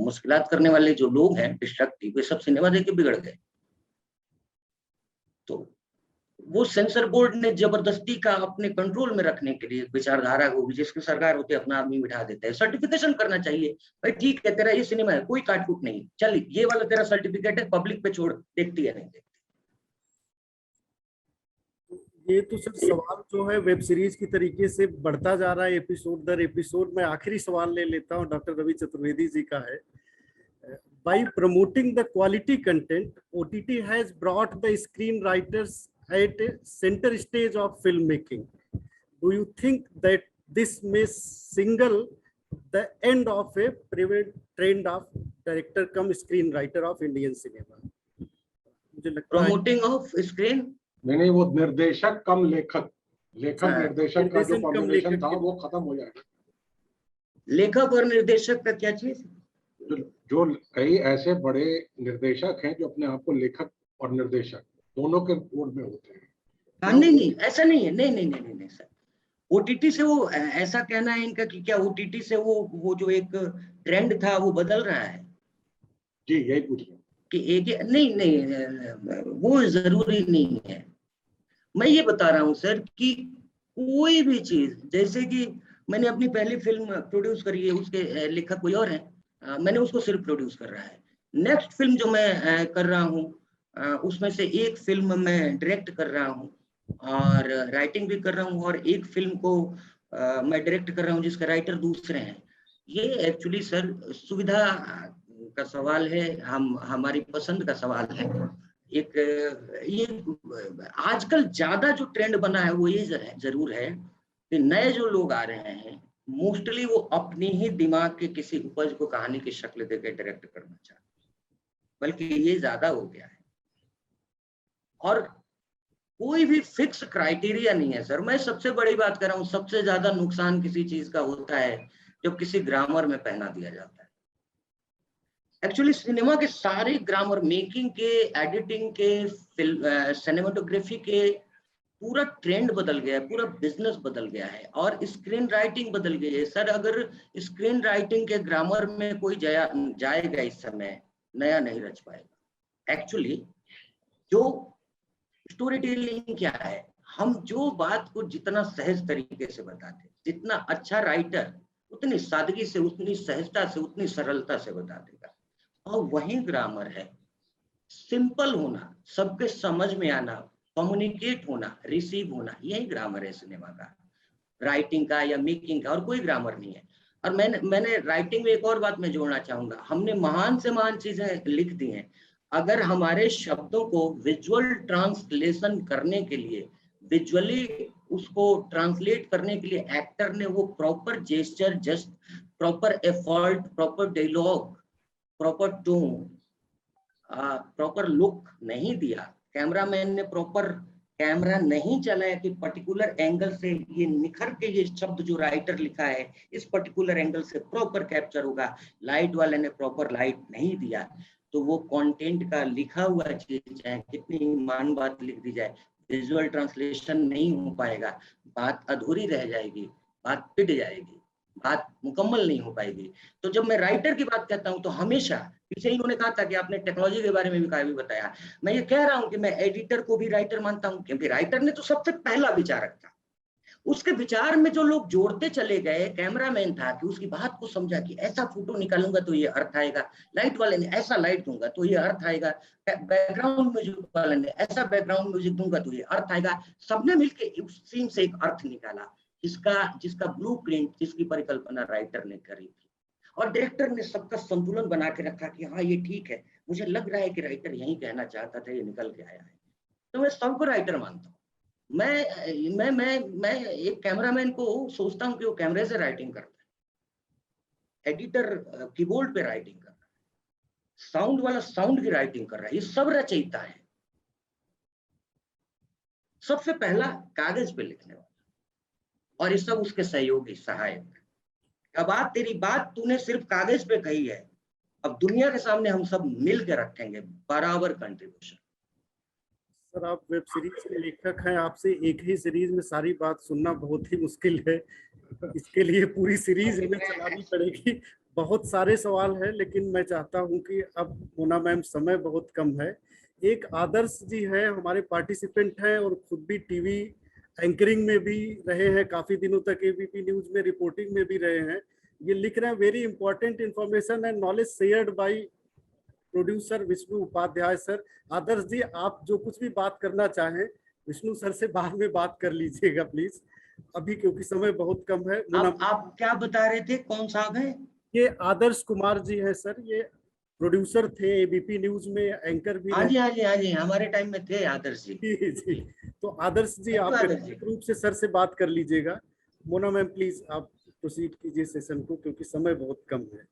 मुश्किलात करने वाले जो लोग हैं डिस्ट्रक्टिव, वे सब सिनेमा देख के बिगड़ गए। तो वो सेंसर बोर्ड ने जबरदस्ती का अपने कंट्रोल में रखने के लिए विचारधारा को, जिसकी सरकार होती है अपना आदमी बिठा देता है। सर्टिफिकेशन करना चाहिए, भाई ठीक है तेरा ये सिनेमा है, कोई काटकूट नहीं, चल ये वाला तेरा सर्टिफिकेट है, पब्लिक पे छोड़, देखती है नहीं देखती। ये तो सर सवाल जो है वेब सीरीज की तरीके से बढ़ता जा रहा है एपिसोड दर एपिसोड। मैं आखिरी सवाल ले लेता हूँ, डॉक्टर रवि चतुर्वेदी जी का है। By promoting the quality content, OTT has brought the screenwriters at a center stage of filmmaking. Do you think that this may signal the end of a prevailing trend of director come screen writer of Indian cinema. मुझे लगता है प्रमोटिंग ऑफ स्क्रीन, नहीं, वो निर्देशक कम लेखक, निर्देशक का जो निर्देशन कम कॉम्बिनेशन लेखक था के- वो खत्म हो जाएगा। लेखक और निर्देशक का क्या चीज? जो कई ऐसे बड़े निर्देशक हैं जो अपने आप को लेखक और निर्देशक दोनों के बोर्ड में होते हैं। हाँ, नहीं ऐसा नहीं है, नहीं सर। ओटीटी से वो ऐसा कहना है इनका कि क्या ओटीटी से वो जो एक ट्रेंड था वो बदल रहा है? जी, यही पूछ रहा हूँ कि एक नहीं वो जरूरी नहीं है। मैं ये बता रहा हूँ सर कि कोई भी चीज, जैसे कि मैंने अपनी पहली फिल्म प्रोड्यूस करी है, उसके लेखक कोई और है, मैंने उसको सिर्फ प्रोड्यूस कर रहा है। नेक्स्ट फिल्म जो मैं कर रहा हूँ उसमें से एक फिल्म मैं डायरेक्ट कर रहा हूँ और राइटिंग भी कर रहा हूँ, और एक फिल्म को मैं डायरेक्ट कर रहा हूँ जिसके राइटर दूसरे हैं। ये एक्चुअली सर सुविधा का सवाल है, हमारी पसंद का सवाल है। एक ये आजकल ज्यादा जो ट्रेंड बना है वो ये जरूर है कि नए जो लोग आ रहे हैं मोस्टली वो अपनी ही दिमाग के किसी उपज को कहानी की शक्ल देकर डायरेक्ट करना चाहते, बल्कि ये ज्यादा हो गया है। और कोई भी फिक्स क्राइटेरिया नहीं है सर। मैं सबसे बड़ी बात कर रहा हूँ, सबसे ज्यादा नुकसान किसी चीज का होता है जब किसी ग्रामर में पहना दिया जाता है। एक्चुअली सिनेमा के सारे ग्रामर, मेकिंग के, एडिटिंग के, सिनेमेटोग्राफी के, पूरा ट्रेंड बदल गया है, पूरा बिजनेस बदल गया है और स्क्रीन राइटिंग बदल गई है सर। अगर स्क्रीन राइटिंग के ग्रामर में कोई जाएगा इस समय, नया नहीं रच पाएगा। एक्चुअली जो स्टोरी टेलिंग क्या है, हम जो बात को जितना सहज तरीके से बताते, जितना अच्छा राइटर उतनी सादगी से, उतनी सहजता से, उतनी सरलता से बता देगा। और वही ग्रामर है, सिंपल होना, सबके समझ में आना, कम्युनिकेट होना, रिसीव होना, यही ग्रामर है सिनेमा का, राइटिंग का या मेकिंग का, और कोई ग्रामर नहीं है। और मैंने राइटिंग में एक और बात मैं जोड़ना चाहूंगा, हमने महान से महान चीजें लिख दी हैं। अगर हमारे शब्दों को विजुअल ट्रांसलेशन करने के लिए, विजुअली उसको ट्रांसलेट करने के लिए एक्टर ने वो proper gesture, just proper effort, proper dialogue, proper tone, proper look नहीं दिया, कैमरामैन ने प्रॉपर कैमरा नहीं चलाया कि पर्टिकुलर एंगल से ये निखर के ये शब्द जो राइटर लिखा है इस पर्टिकुलर एंगल से प्रॉपर कैप्चर होगा, लाइट वाले ने प्रॉपर लाइट नहीं दिया, तो वो कंटेंट का लिखा हुआ चीज चाहे कितनी ईमान बात लिख दी जाए, विजुअल ट्रांसलेशन नहीं हो पाएगा, बात अधूरी रह जाएगी, बात पिट जाएगी, बात मुकम्मल नहीं हो पाएगी। तो जब मैं राइटर की बात कहता हूं तो हमेशा, पीछे इन्होंने कहा था कि आपने टेक्नोलॉजी के बारे में भी बताया, मैं ये कह रहा हूं कि मैं एडिटर को भी राइटर मानता हूं, क्योंकि राइटर ने तो सबसे पहला विचार रखा, उसके विचार में जो लोग जोड़ते चले गए, कैमरामैन था कि उसकी बात को समझा कि ऐसा फोटो निकालूंगा तो ये अर्थ आएगा, लाइट वाले ने ऐसा लाइट दूंगा तो ये अर्थ आएगा, बैकग्राउंड म्यूजिक वाले ने ऐसा बैकग्राउंड म्यूजिक दूंगा तो ये अर्थ आएगा। सबने मिलकर उस सीन से एक अर्थ निकाला, जिसका ब्लूप्रिंट, जिसकी परिकल्पना राइटर ने करी थी, और डायरेक्टर ने सबका संतुलन बना के रखा कि हाँ ये ठीक है, मुझे लग रहा है कि राइटर यही कहना चाहता था, ये निकल के आया है। तो मैं सबको राइटर मानता हूँ। मैं एक कैमरामैन को सोचता हूँ कि वो कैमरे से राइटिंग करता है, एडिटर कीबोर्ड पे राइटिंग कर रहा है, साउंड वाला साउंड की राइटिंग कर रहा है, ये सब रचयिता है। सबसे पहला कागज पे लिखने वाला, और ये सब उसके सहयोगी, सहायक। अब तेरी बात तूने सिर्फ कागज पे कही है, अब दुनिया के सामने हम सब मिल के रखेंगे बराबर कंट्रीब्यूशन। सर, आप वेब सीरीज के लेखक हैं, आपसे एक ही सीरीज में सारी बात सुनना बहुत ही मुश्किल है, इसके लिए पूरी सीरीज हमें चलानी पड़ेगी। बहुत सारे सवाल हैं, लेकिन मैं चाहता हूं कि अब मोना मैम समय बहुत कम है। एक आदर्श जी है, हमारे पार्टिसिपेंट हैं और खुद भी टीवी एंकरिंग में भी रहे हैं, काफी दिनों तक एबीपी न्यूज में रिपोर्टिंग में भी रहे हैं। ये लिख रहे हैं, very important information and knowledge shared by producer Vishnu Upadhyay sir. Adarsh ji, आप जो कुछ भी बात करना चाहें विष्णु सर से बाद में बात कर लीजिएगा प्लीज, अभी क्योंकि समय बहुत कम है। आप क्या बता रहे थे, कौन साहब है? ये आदर्श कुमार जी हैं सर, ये प्रोड्यूसर थे एबीपी न्यूज में, एंकर भी। हाँ जी, हमारे टाइम में थे आदर्श जी। जी, तो आदर्श जी आप व्यक्तिगत रूप से सर से बात कर लीजिएगा। मोना मैम प्लीज आप प्रोसीड कीजिए सेशन को, क्योंकि समय बहुत कम है।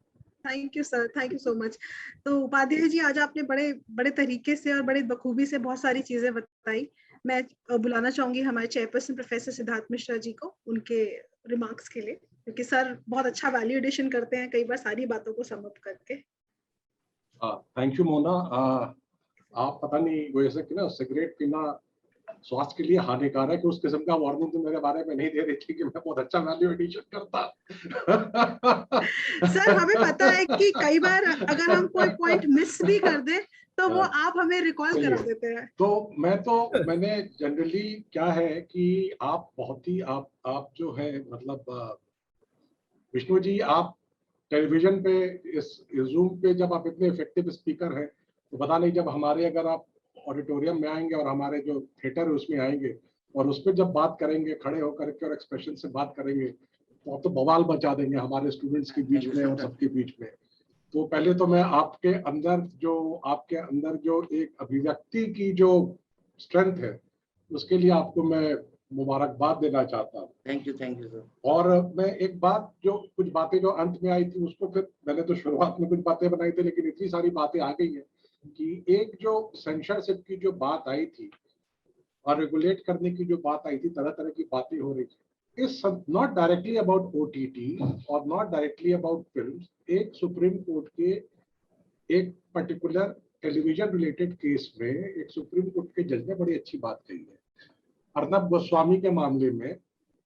Thank you sir, thank you so much. तो उपाध्याय जी, आज आपने बड़े बड़े तरीके से और बड़े बखूबी से बहुत सारी चीजें बताई। मैं बुलाना चाहूंगी हमारे चेयरपर्सन प्रोफेसर सिद्धार्थ मिश्रा जी को उनके रिमार्क्स के लिए, क्योंकि सर बहुत अच्छा वैल्यू एडिशन करते हैं कई बार सारी बातों को सम अप करके। Thank you Mona. आप पता नहीं वो ऐसे कि ना सिगरेट पीना स्वास्थ्य के लिए हानिकारक है, उस किस्म का वार्निंग तो मेरे बारे में नहीं दे रही थी कि मैं बहुत अच्छा वैल्यू एडिशन करता। सर हमें पता है कि कई बार अगर हम कोई पॉइंट मिस भी कर दें तो वो आप हमें रिकॉल करा देते हैं। तो मैंने जनरली क्या है कि आप बहुत ही आप जो है मतलब विष्णु जी, आप टेलीविजन पे इस जूम पे जब आप इतने इफेक्टिव स्पीकर हैं, तो पता नहीं जब हमारे अगर आप ऑडिटोरियम में आएंगे और हमारे जो थिएटर है उसमें आएंगे और उस पर जब बात करेंगे खड़े होकर के और एक्सप्रेशन से बात करेंगे तो आप तो बवाल मचा देंगे हमारे स्टूडेंट्स के बीच में और सबके बीच में। तो पहले तो मैं आपके अंदर जो एक अभिव्यक्ति की जो स्ट्रेंथ है उसके लिए आपको मैं मुबारकबाद देना चाहता हूँ। Thank you sir. और मैं एक बात, जो कुछ बातें जो अंत में आई थी उसको, फिर मैंने तो शुरुआत में कुछ बातें बनाई थी लेकिन इतनी सारी बातें आ गई है कि एक जो सेंसरशिप की जो बात आई थी और रेगुलेट करने की जो बात आई थी, तरह तरह की बातें हो रही थी, is not directly about OTT और नॉट डायरेक्टली अबाउट फिल्म्स। एक सुप्रीम कोर्ट के एक पर्टिकुलर टेलीविजन रिलेटेड केस में एक सुप्रीम कोर्ट के जज ने बड़ी अच्छी बात कही है। अर्नब गोस्वामी के मामले में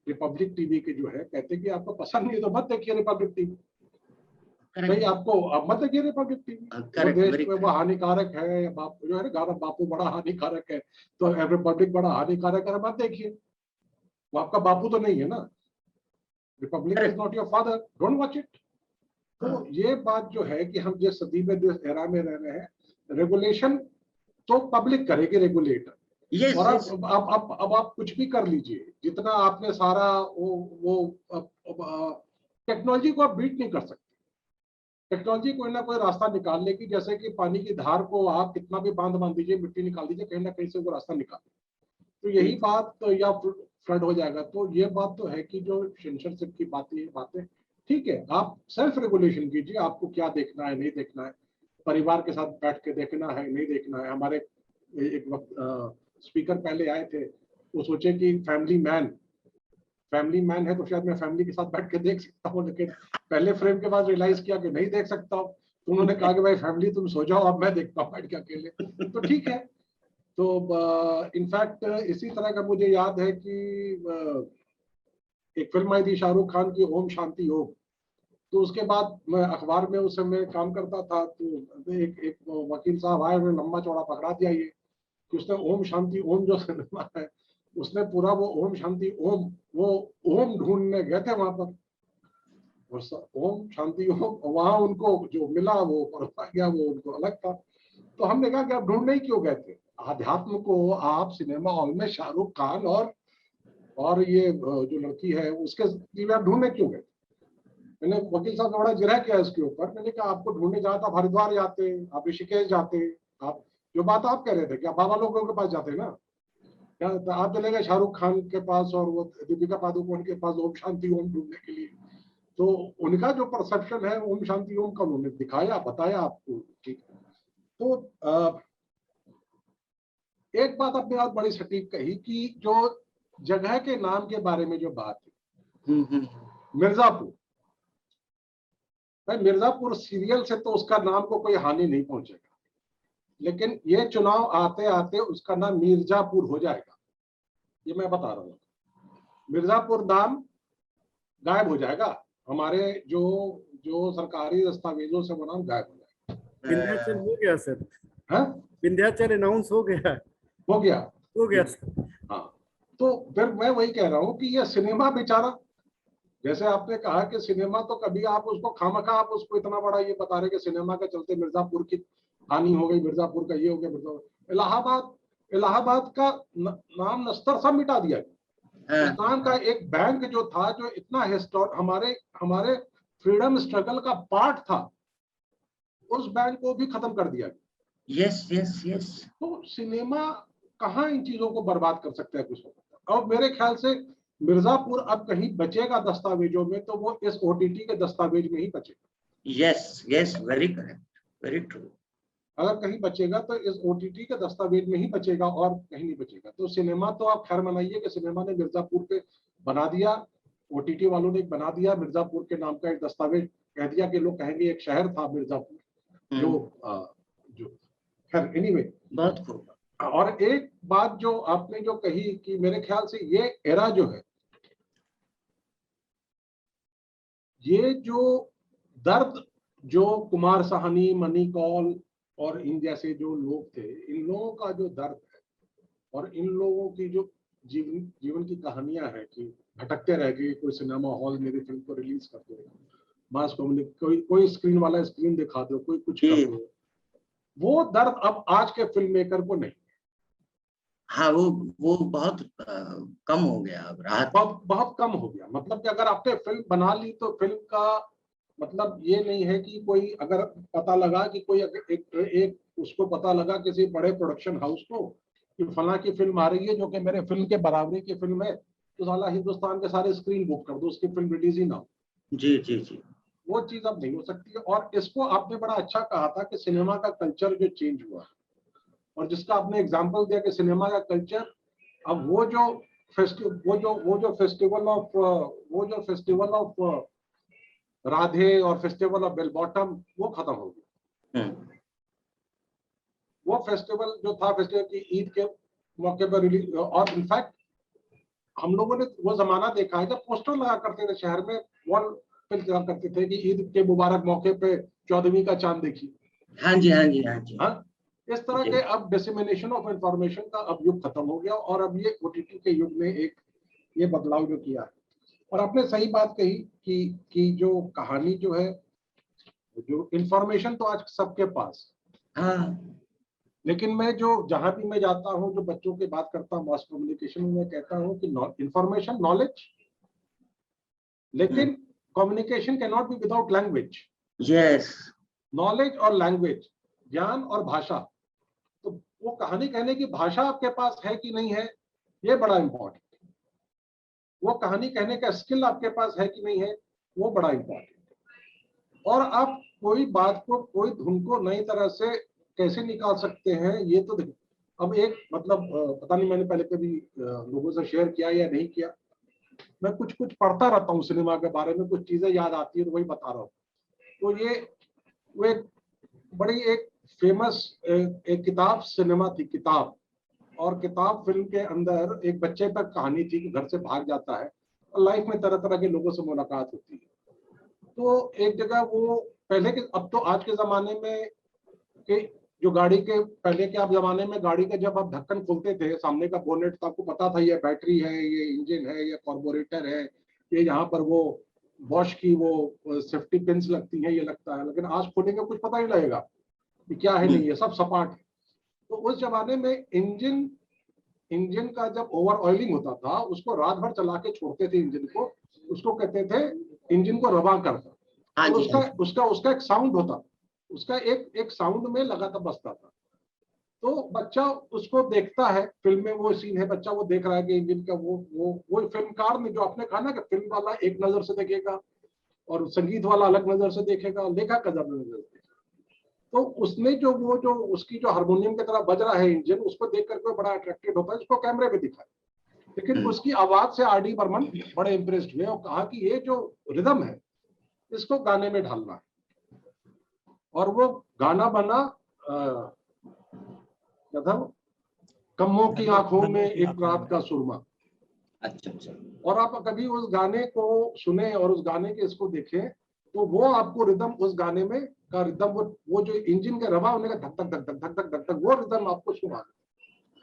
रिपब्लिक टीवी के जो है कहते हैं कि आपको पसंद नहीं है तो मत देखिए रिपब्लिक टीवी, नहीं आपको अब मत देखिए रिपब्लिक टीवी, देश में वो हानिकारक है, बापू जो है ना गाना बापू बड़ा हानिकारक है तो रिपब्लिक बड़ा हानिकारक है, मत देखिए, वो आपका बापू तो नहीं है ना, Republic is not your father, don't watch it. तो ये बात जो है कि हम जिस सदी में जिस एरा में रह रहे हैं, रेगुलेशन तो पब्लिक करेगी, रेगुलेटर। Yes, और yes. अब आप कुछ भी कर लीजिए, जितना आपने सारा वो टेक्नोलॉजी को आप बीट नहीं कर सकते। टेक्नोलॉजी कोई ना कोई रास्ता निकाल लेगी, जैसे कि पानी की धार को आप कितना भी बांध दीजिए, मिट्टी निकाल दीजिए, कहीं ना कहीं से वो रास्ता निकाल। तो यही बात तो या फ्लड हो जाएगा। तो ये बात तो है कि जो सेंसरशिप की बातें ठीक है, आप सेल्फ रेगुलेशन कीजिए, आपको क्या देखना है नहीं देखना है, परिवार के साथ बैठ के देखना है नहीं देखना है। हमारे एक वक्त स्पीकर पहले आए थे, वो सोचे कि फैमिली मैन है तो शायद मैं फैमिली के साथ बैठ के देख सकता हूँ, लेकिन पहले फ्रेम के बाद रियलाइज किया कि नहीं देख सकता हूँ। तो उन्होंने कहा कि भाई फैमिली तुम सो जाओ, अब मैं देखता हूँ बैठ के अकेले। तो ठीक है। तो इनफैक्ट इसी तरह का मुझे याद है कि एक फिल्म आई थी शाहरुख खान की, ओम शांति ओम। तो उसके बाद मैं अखबार में उस समय काम करता था, तो एक वकील साहब आए, उन्होंने लंबा चौड़ा पकड़ा दिया ये कि उसने ओम शांति ओम जो सिनेमा है उसने पूरा वो ओम शांति ओम, वो ओम ढूंढने गए थे वहां पर, ओम शांति ओम, वहां उनको जो मिला वो पढ़ता गया, वो उनको अलग था। तो हमने कहा कि आप ढूंढने ही क्यों गए थे अध्यात्म को? आप सिनेमा हॉल में शाहरुख खान और ये जो लड़की है उसके लिए आप ढूंढने क्यों गए? मैंने वकील साहब ने बड़ा जिरह किया इसके ऊपर। मैंने कहा आपको ढूंढने जाता, आप हरिद्वार जाते, आप ऋषिकेश जाते, आप जो बात आप कह रहे थे कि आप बाबा लोगों के पास जाते ना, क्या आप चले गए शाहरुख खान के पास और वो दीपिका पादुकोण के पास ओम शांति ओम ढूंढने के लिए। तो उनका जो परसेप्शन है ओम शांति ओम का उन्होंने दिखाया, बताया आपको, ठीक है। तो एक बात अपने आप बड़ी सटीक कही कि जो जगह के नाम के बारे में जो बात है, मिर्जापुर, भाई मिर्जापुर सीरियल से तो उसका नाम को कोई हानि नहीं पहुंचेगा, लेकिन ये चुनाव आते आते उसका नाम मिर्जापुर हो जाएगा, ये मैं बता रहा हूँ। मिर्जापुर नाम गायब हो जाएगा, हमारे जो सरकारी दस्तावेजों से वो नाम गायब हो जाएगा। विंध्याचल हो गया सर, हाँ विंध्याचल अनाउंस हो गया सर। हाँ, तो फिर मैं वही कह रहा हूँ कि ये सिनेमा बेचारा, जैसे आपने कहा कि सिनेमा तो कभी आप उसको खामखा आप उसको इतना बड़ा ये बता रहे कि सिनेमा के चलते मिर्जापुर की हानि हो गई, मिर्जापुर का ये हो गया, मिर्जापुर इलाहाबाद का नाम नस्तर सब मिटा दिया गया। उस नाम का एक बैंक जो था, जो इतना हमारे फ्रीडम स्ट्रगल का पार्ट था, उस बैंक को भी खत्म कर दिया गया। यस। तो सिनेमा कहाँ इन चीजों को बर्बाद कर सकता है कुछ? और मेरे ख्याल से मिर्जापुर अब कहीं बचेगा दस्तावेजों में तो वो इस OTT के दस्तावेज में ही बचेगा। Yes yes, very correct, very true. अगर कहीं बचेगा तो इस ओटीटी के दस्तावेज में ही बचेगा और कहीं नहीं बचेगा। तो सिनेमा तो आप खैर मनाइए कि सिनेमा ने मिर्जापुर पे बना दिया, ओटीटी वालों ने एक बना दिया मिर्जापुर के नाम का एक दस्तावेज, कह दिया कि लोग कहेंगे एक शहर था मिर्जापुर, जो खैर एनीवे बहुत खूब। और एक बात जो आपने जो कही कि मेरे ख्याल से ये एरा जो है, ये जो दर्द जो कुमार साहनी, मनी कौल और इन जैसे जो लोग थे, इन लोगों का जो दर्द है और इन लोगों की जो जीवन की कहानियां हैं कि भटकते रह गए, कोई सिनेमा हॉल मेरी फिल्म को रिलीज कर दो, मास कम्युनिकेशन कोई स्क्रीन वाला स्क्रीन दिखा दो, कोई कुछ कर दो, वो दर्द अब आज के फिल्म मेकर को नहीं। हाँ, वो बहुत कम हो गया अब, राहत बहुत कम हो गया। मतलब कि अगर आपने फिल्म बना ली तो फिल्म का मतलब ये नहीं है कि कोई अगर पता लगा कि कोई एक उसको पता लगा किसी बड़े प्रोडक्शन हाउस को कि फला की फिल्म आ रही है जो कि मेरे फिल्म के बराबरी की फिल्म है, तो साला हिंदुस्तान के सारे स्क्रीन बुक कर दो, उसकी फिल्म रिलीज ही ना हो। जी जी जी, वो चीज अब नहीं हो सकती है। और इसको आपने बड़ा अच्छा कहा था कि सिनेमा का कल्चर जो चेंज हुआ, और जिसका आपने एग्जाम्पल दिया कि सिनेमा का कल्चर अब वो जो फेस्टिवल ऑफ राधे और फेस्टिवल ऑफ बेल बॉटम वो खत्म हो गया। वो फेस्टिवल जो था, फेस्टिवल की ईद के मौके पर रिलीज, और इनफैक्ट हम लोगों ने वो जमाना देखा है जब पोस्टर लगा करते थे शहर में, वॉल पे लगा करते थे कि ईद के मुबारक मौके पे 14वीं का चांद देखिए। हाँ जी हाँ जी हाँ जी। हाँ, इस तरह के अब डिसेमिनेशन ऑफ इंफॉर्मेशन का अब युग खत्म हो गया और अब ये ओटीटी के युग में एक ये बदलाव जो किया है। और आपने सही बात कही कि जो कहानी जो है, जो इंफॉर्मेशन तो आज सबके पास, हाँ, लेकिन मैं जो जहां भी मैं जाता हूं, जो बच्चों की बात करता हूं मास कम्युनिकेशन में, कहता हूं कि इंफॉर्मेशन नॉलेज, लेकिन communication can not be without language. Yes, knowledge और लैंग्वेज, ज्ञान और भाषा। तो वो कहानी कहने की भाषा आपके पास है कि नहीं है, ये बड़ा इंपॉर्टेंट। वो कहानी कहने का स्किल आपके पास है कि नहीं है, वो बड़ा इंपॉर्टेंट। और आप कोई बात को, कोई धुन को नई तरह से कैसे निकाल सकते हैं, ये तो अब एक मतलब पता नहीं मैंने पहले कभी लोगों से शेयर किया या नहीं किया, मैं कुछ पढ़ता रहता हूँ सिनेमा के बारे में, कुछ चीजें याद आती है तो वही बता रहा हूँ। तो ये वो एक बड़ी एक फेमस एक किताब सिनेमा थी, किताब, और किताब फिल्म के अंदर एक बच्चे पर कहानी थी कि घर से भाग जाता है और लाइफ में तरह तरह के लोगों से मुलाकात होती है। तो एक जगह वो पहले के, अब तो आज के जमाने में कि जो गाड़ी के पहले के आप जमाने में गाड़ी का जब आप ढक्कन खोलते थे, सामने का बोनेट, तो आपको पता था ये बैटरी है, ये इंजन है, ये कार्बोरेटर है, ये यहाँ पर वो बॉश की वो सेफ्टी पिंस लगती हैं, ये लगता है। लेकिन आज खोलेंगे कुछ पता ही लगेगा कि क्या है, नहीं, ये सब सपाट है। तो उस जमाने में इंजन का जब ओवर ऑयलिंग होता था, उसको रात भर चला के छोड़ते थे इंजन को, उसको कहते थे इंजन को रवा करता। और उसका एक साउंड होता, उसका एक साउंड में लगातार बजता था। तो बच्चा उसको देखता है, फिल्म में वो सीन है, बच्चा वो देख रहा है कि इंजन का वो फिल्मकार ने, जो आपने कहा ना कि फिल्म वाला एक नजर से देखेगा और संगीत वाला अलग नजर से देखेगा, लेखक अलग नजर से देखेगा। तो उसने जो उसकी जो हारमोनियम की तरह बज रहा है इंजन, उसको देख करके बड़ा अट्रैक्टेड होता है, उसको कैमरे पे दिखा। लेकिन उसकी आवाज से आर डी बर्मन बड़े इंप्रेस्ड हुए और कहा कि ये जो रिदम है इसको गाने में ढालना है। और वो गाना बना क्या था, कम्मों की आंखों में एक रात का सुरमा। अच्छा अच्छा। और आप कभी उस गाने को सुने और उस गाने के इसको देखें तो वो आपको रिदम, उस गाने में का रिदम, वो जो इंजन का रवा होने का धक धक धक धक धक धक धक धक, वो रिदम आपको सुना।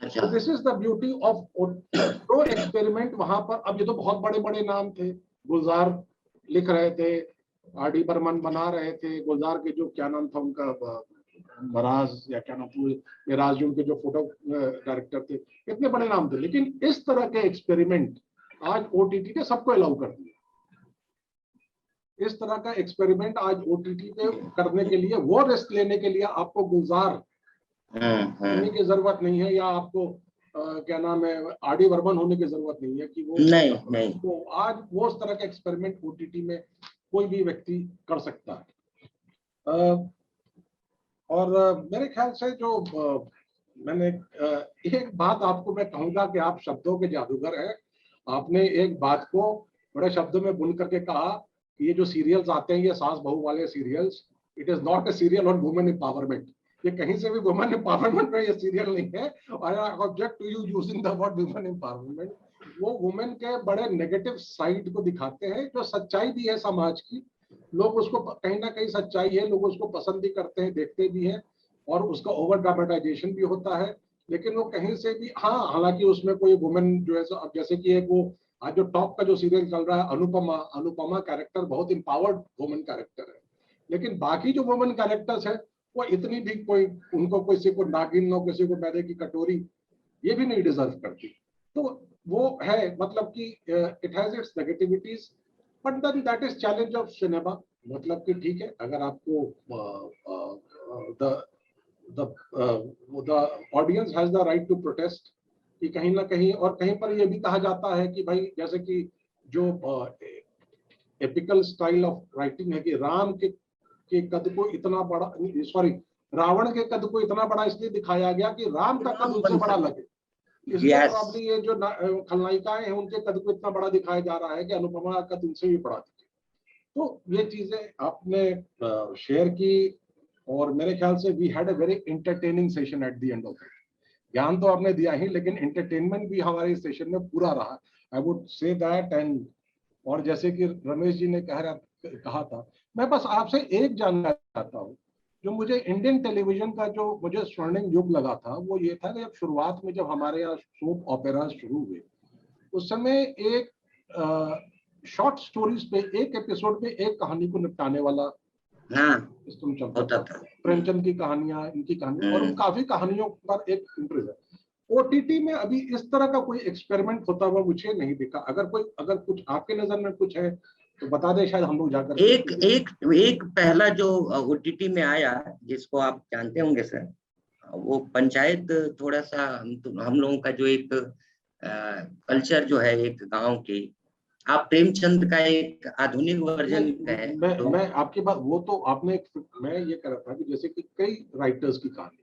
तो this is the beauty of तो एक्सपेरिमेंट वहां पर। अब ये तो बहुत बड़े बड़े नाम थे, गुलजार लिख रहे थे, आर डी बर्मन बना रहे थे, गुलजार के जो क्या नाम था उनका, मराज या क्या नाम था, मेराज, उनके जो फोटो डायरेक्टर थे, इतने बड़े नाम थे। लेकिन इस तरह के एक्सपेरिमेंट आज ओटीटी ने सबको अलाउ कर दिया। इस तरह का एक्सपेरिमेंट आज ओटीटी पे करने के लिए, वो रिस्क लेने के लिए आपको गुलजार होने की जरूरत नहीं है, या आपको क्या नाम है, आर डी बर्मन होने की जरूरत नहीं है कि वो नहीं। तो आज वो उस तरह का एक्सपेरिमेंट ओटीटी में कोई भी व्यक्ति कर सकता है। और मेरे ख्याल से जो मैंने एक बात आपको मैं कहूंगा कि आप शब्दों के जादूगर हैं। आपने एक बात को बड़े शब्दों में बुन करके कहा कि ये जो सीरियल्स आते हैं ये सास बहू वाले serials, it is not a serial on women empowerment. ये कहीं से भी वुमेन एम्पावरमेंट में ये सीरियल नहीं है। और I object to you using the word women empowerment. वो वुमेन के बड़े नेगेटिव साइड को दिखाते हैं, जो सच्चाई भी है समाज की। लोग उसको कहीं ना कहीं सच्चाई है, लोग उसको पसंद भी करते हैं, देखते भी हैं, और उसका ओवर ड्रामेटाइजेशन भी होता है। लेकिन वो कहीं से भी, हाँ, हालांकि उसमें कोई वुमेन जो है, अब जैसे कि एक वो आज जो टॉप का जो सीरियल चल रहा है अनुपमा कैरेक्टर बहुत इंपावर्ड वुमेन कैरेक्टर है। लेकिन बाकी जो वुमेन कैरेक्टर्स है वो इतनी भी कोई, उनको किसी को नागिन हो, किसी को मैदे की कटोरी, ये भी नहीं डिजर्व करती। तो वो है, मतलब कि it has its negativities, but then that is challenge of cinema. मतलब कि ठीक है, अगर आपको the audience has the right to protest, कि कहीं ना कहीं, और कहीं पर ये भी कहा जाता है कि भाई, जैसे कि जो एपिकल स्टाइल ऑफ राइटिंग है कि राम के कद को इतना बड़ा, सॉरी, रावण के कद को इतना बड़ा इसलिए दिखाया गया कि राम का कद उनसे बड़ा लगे। इसलिए प्रॉब्ली ये जो खलनायिकाएं हैं उनके कद को इतना बड़ा दिखाया जा रहा है कि अनुपमा का कद उनसे भी बड़ा दिखे। तो ये चीजें आपने शेयर की, और मेरे ख्याल से we had a very entertaining session at the end of it. ज्ञान तो आपने दिया ही, लेकिन एंटरटेनमेंट भी हमारे इस सेशन में पूरा रहा, I would say that. And और जैसे कि रमेश जी ने कहा था, मैं बस आपसे एक जानना चाहता हूँ, जो मुझे इंडियन टेलीविजन का जो मुझे स्वर्णिम युग लगा था वो ये था कि जब शुरुआत में जब हमारे यहाँ सोप ऑपेरा शुरू हुए, उस समय एक शॉर्ट स्टोरीज पे, एक एपिसोड में एक कहानी को निपटाने वाला सिस्टम चलता था। प्रेमचंद की कहानियां, इनकी कहानी, और उन काफी कहानियों पर एक इंटरेस्ट है। ओटीटी में अभी इस तरह का कोई एक्सपेरिमेंट होता हुआ मुझे नहीं दिखा। अगर कुछ आपके नजर में कुछ है तो बता दे, शायद हम लोग जाकर एक पहला जो ओटीटी में आया, जिसको आप जानते होंगे सर, वो पंचायत, थोड़ा सा हम लोगों का जो एक कल्चर जो है एक गांव की, आप प्रेमचंद का एक आधुनिक वर्जन है। मैं आपकी बात, वो तो आपने, मैं ये कह रहा था कि जैसे कि कई राइटर्स की कहानी,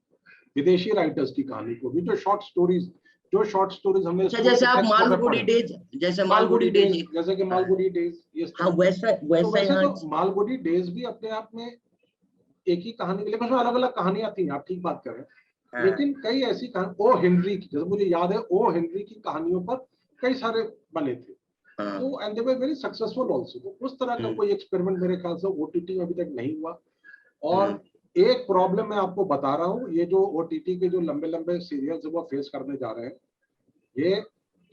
विदेशी राइटर्स की कहानी को भी, जो शॉर्ट स्टोरीज हमने, जैसे आप मालगुडी डेज, जैसे कि मालगुडी डेज, वैसा मालगुडी डेज भी अपने आप में एक ही कहानी, लेकिन उसमें अलग अलग कहानियां थी, आप ठीक बात कर रहे हैं। लेकिन कई ऐसी कहानी, ओ हेनरी की, जैसे मुझे याद है, ओ हेनरी की कहानियों पर कई सारे बने थे, तो and they were very successful also. तो उस तरह का कोई एक्सपेरिमेंट मेरे ख्याल से ओटीटी में अभी तक नहीं हुआ। और एक प्रॉब्लम मैं आपको बता रहा हूँ, ये जो ओटीटी के जो लंबे लंबे सीरियल्स वो फेस करने जा रहे हैं, ये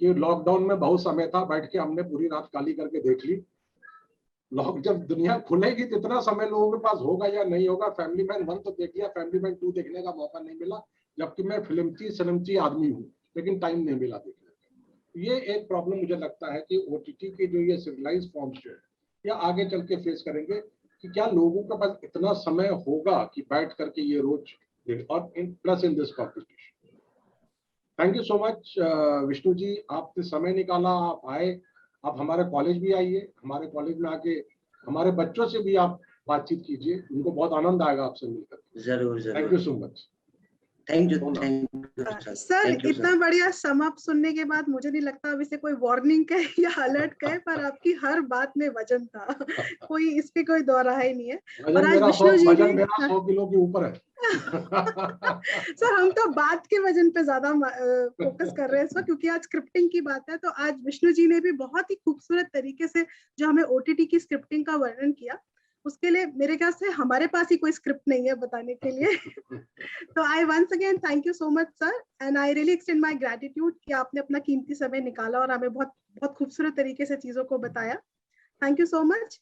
कि लॉकडाउन में बहुत समय था, बैठ के हमने पूरी रात काली करके देख ली। जब दुनिया खुलेगी तो इतना समय लोगों के पास होगा या नहीं होगा। फैमिली मैन 1 तो देख लिया, फैमिली मैन 2 देखने का मौका नहीं मिला, जबकि मैं फिल्मची आदमी हूँ, लेकिन टाइम नहीं मिला देखने का। ये एक प्रॉब्लम मुझे लगता है कि ओटीटी के जो ये सिविलाइज फॉर्म्स जो है, या आगे चल के फेस करेंगे कि क्या लोगों के पास इतना समय होगा कि बैठ करके ये रोज, और plus in this competition. Thank you so much Vishnu ji, आपने समय निकाला, आप आए, आप हमारे कॉलेज भी आइए, हमारे कॉलेज में आके हमारे बच्चों से भी आप बातचीत कीजिए, उनको बहुत आनंद आएगा आपसे मिलकर। जरूर। Thank you so much. Thank you sir. इतना बढ़िया सम अप सुनने के बाद मुझे नहीं लगता अब इसे कोई वार्निंग कहे या अलर्ट कहे, पर आपकी हर बात में वजन था, कोई इस पे कोई दोहरा ही नहीं है। और आज विष्णु जी ने, मेरा 100 किलो के ऊपर है। सर हम तो बात के वजन पे ज्यादा फोकस कर रहे हैं इस वक्त, क्योंकि आज स्क्रिप्टिंग की बात है। तो आज विष्णु जी ने भी बहुत ही खूबसूरत तरीके से जो हमें ओटीटी की स्क्रिप्टिंग का वर्णन किया, उसके लिए मेरे ख्याल से हमारे पास ही कोई स्क्रिप्ट नहीं है बताने के लिए। तो I once again thank you so much sir, and I really extend my gratitude कि आपने अपना कीमती समय निकाला और हमें बहुत बहुत खूबसूरत तरीके से चीजों को बताया। Thank you so much.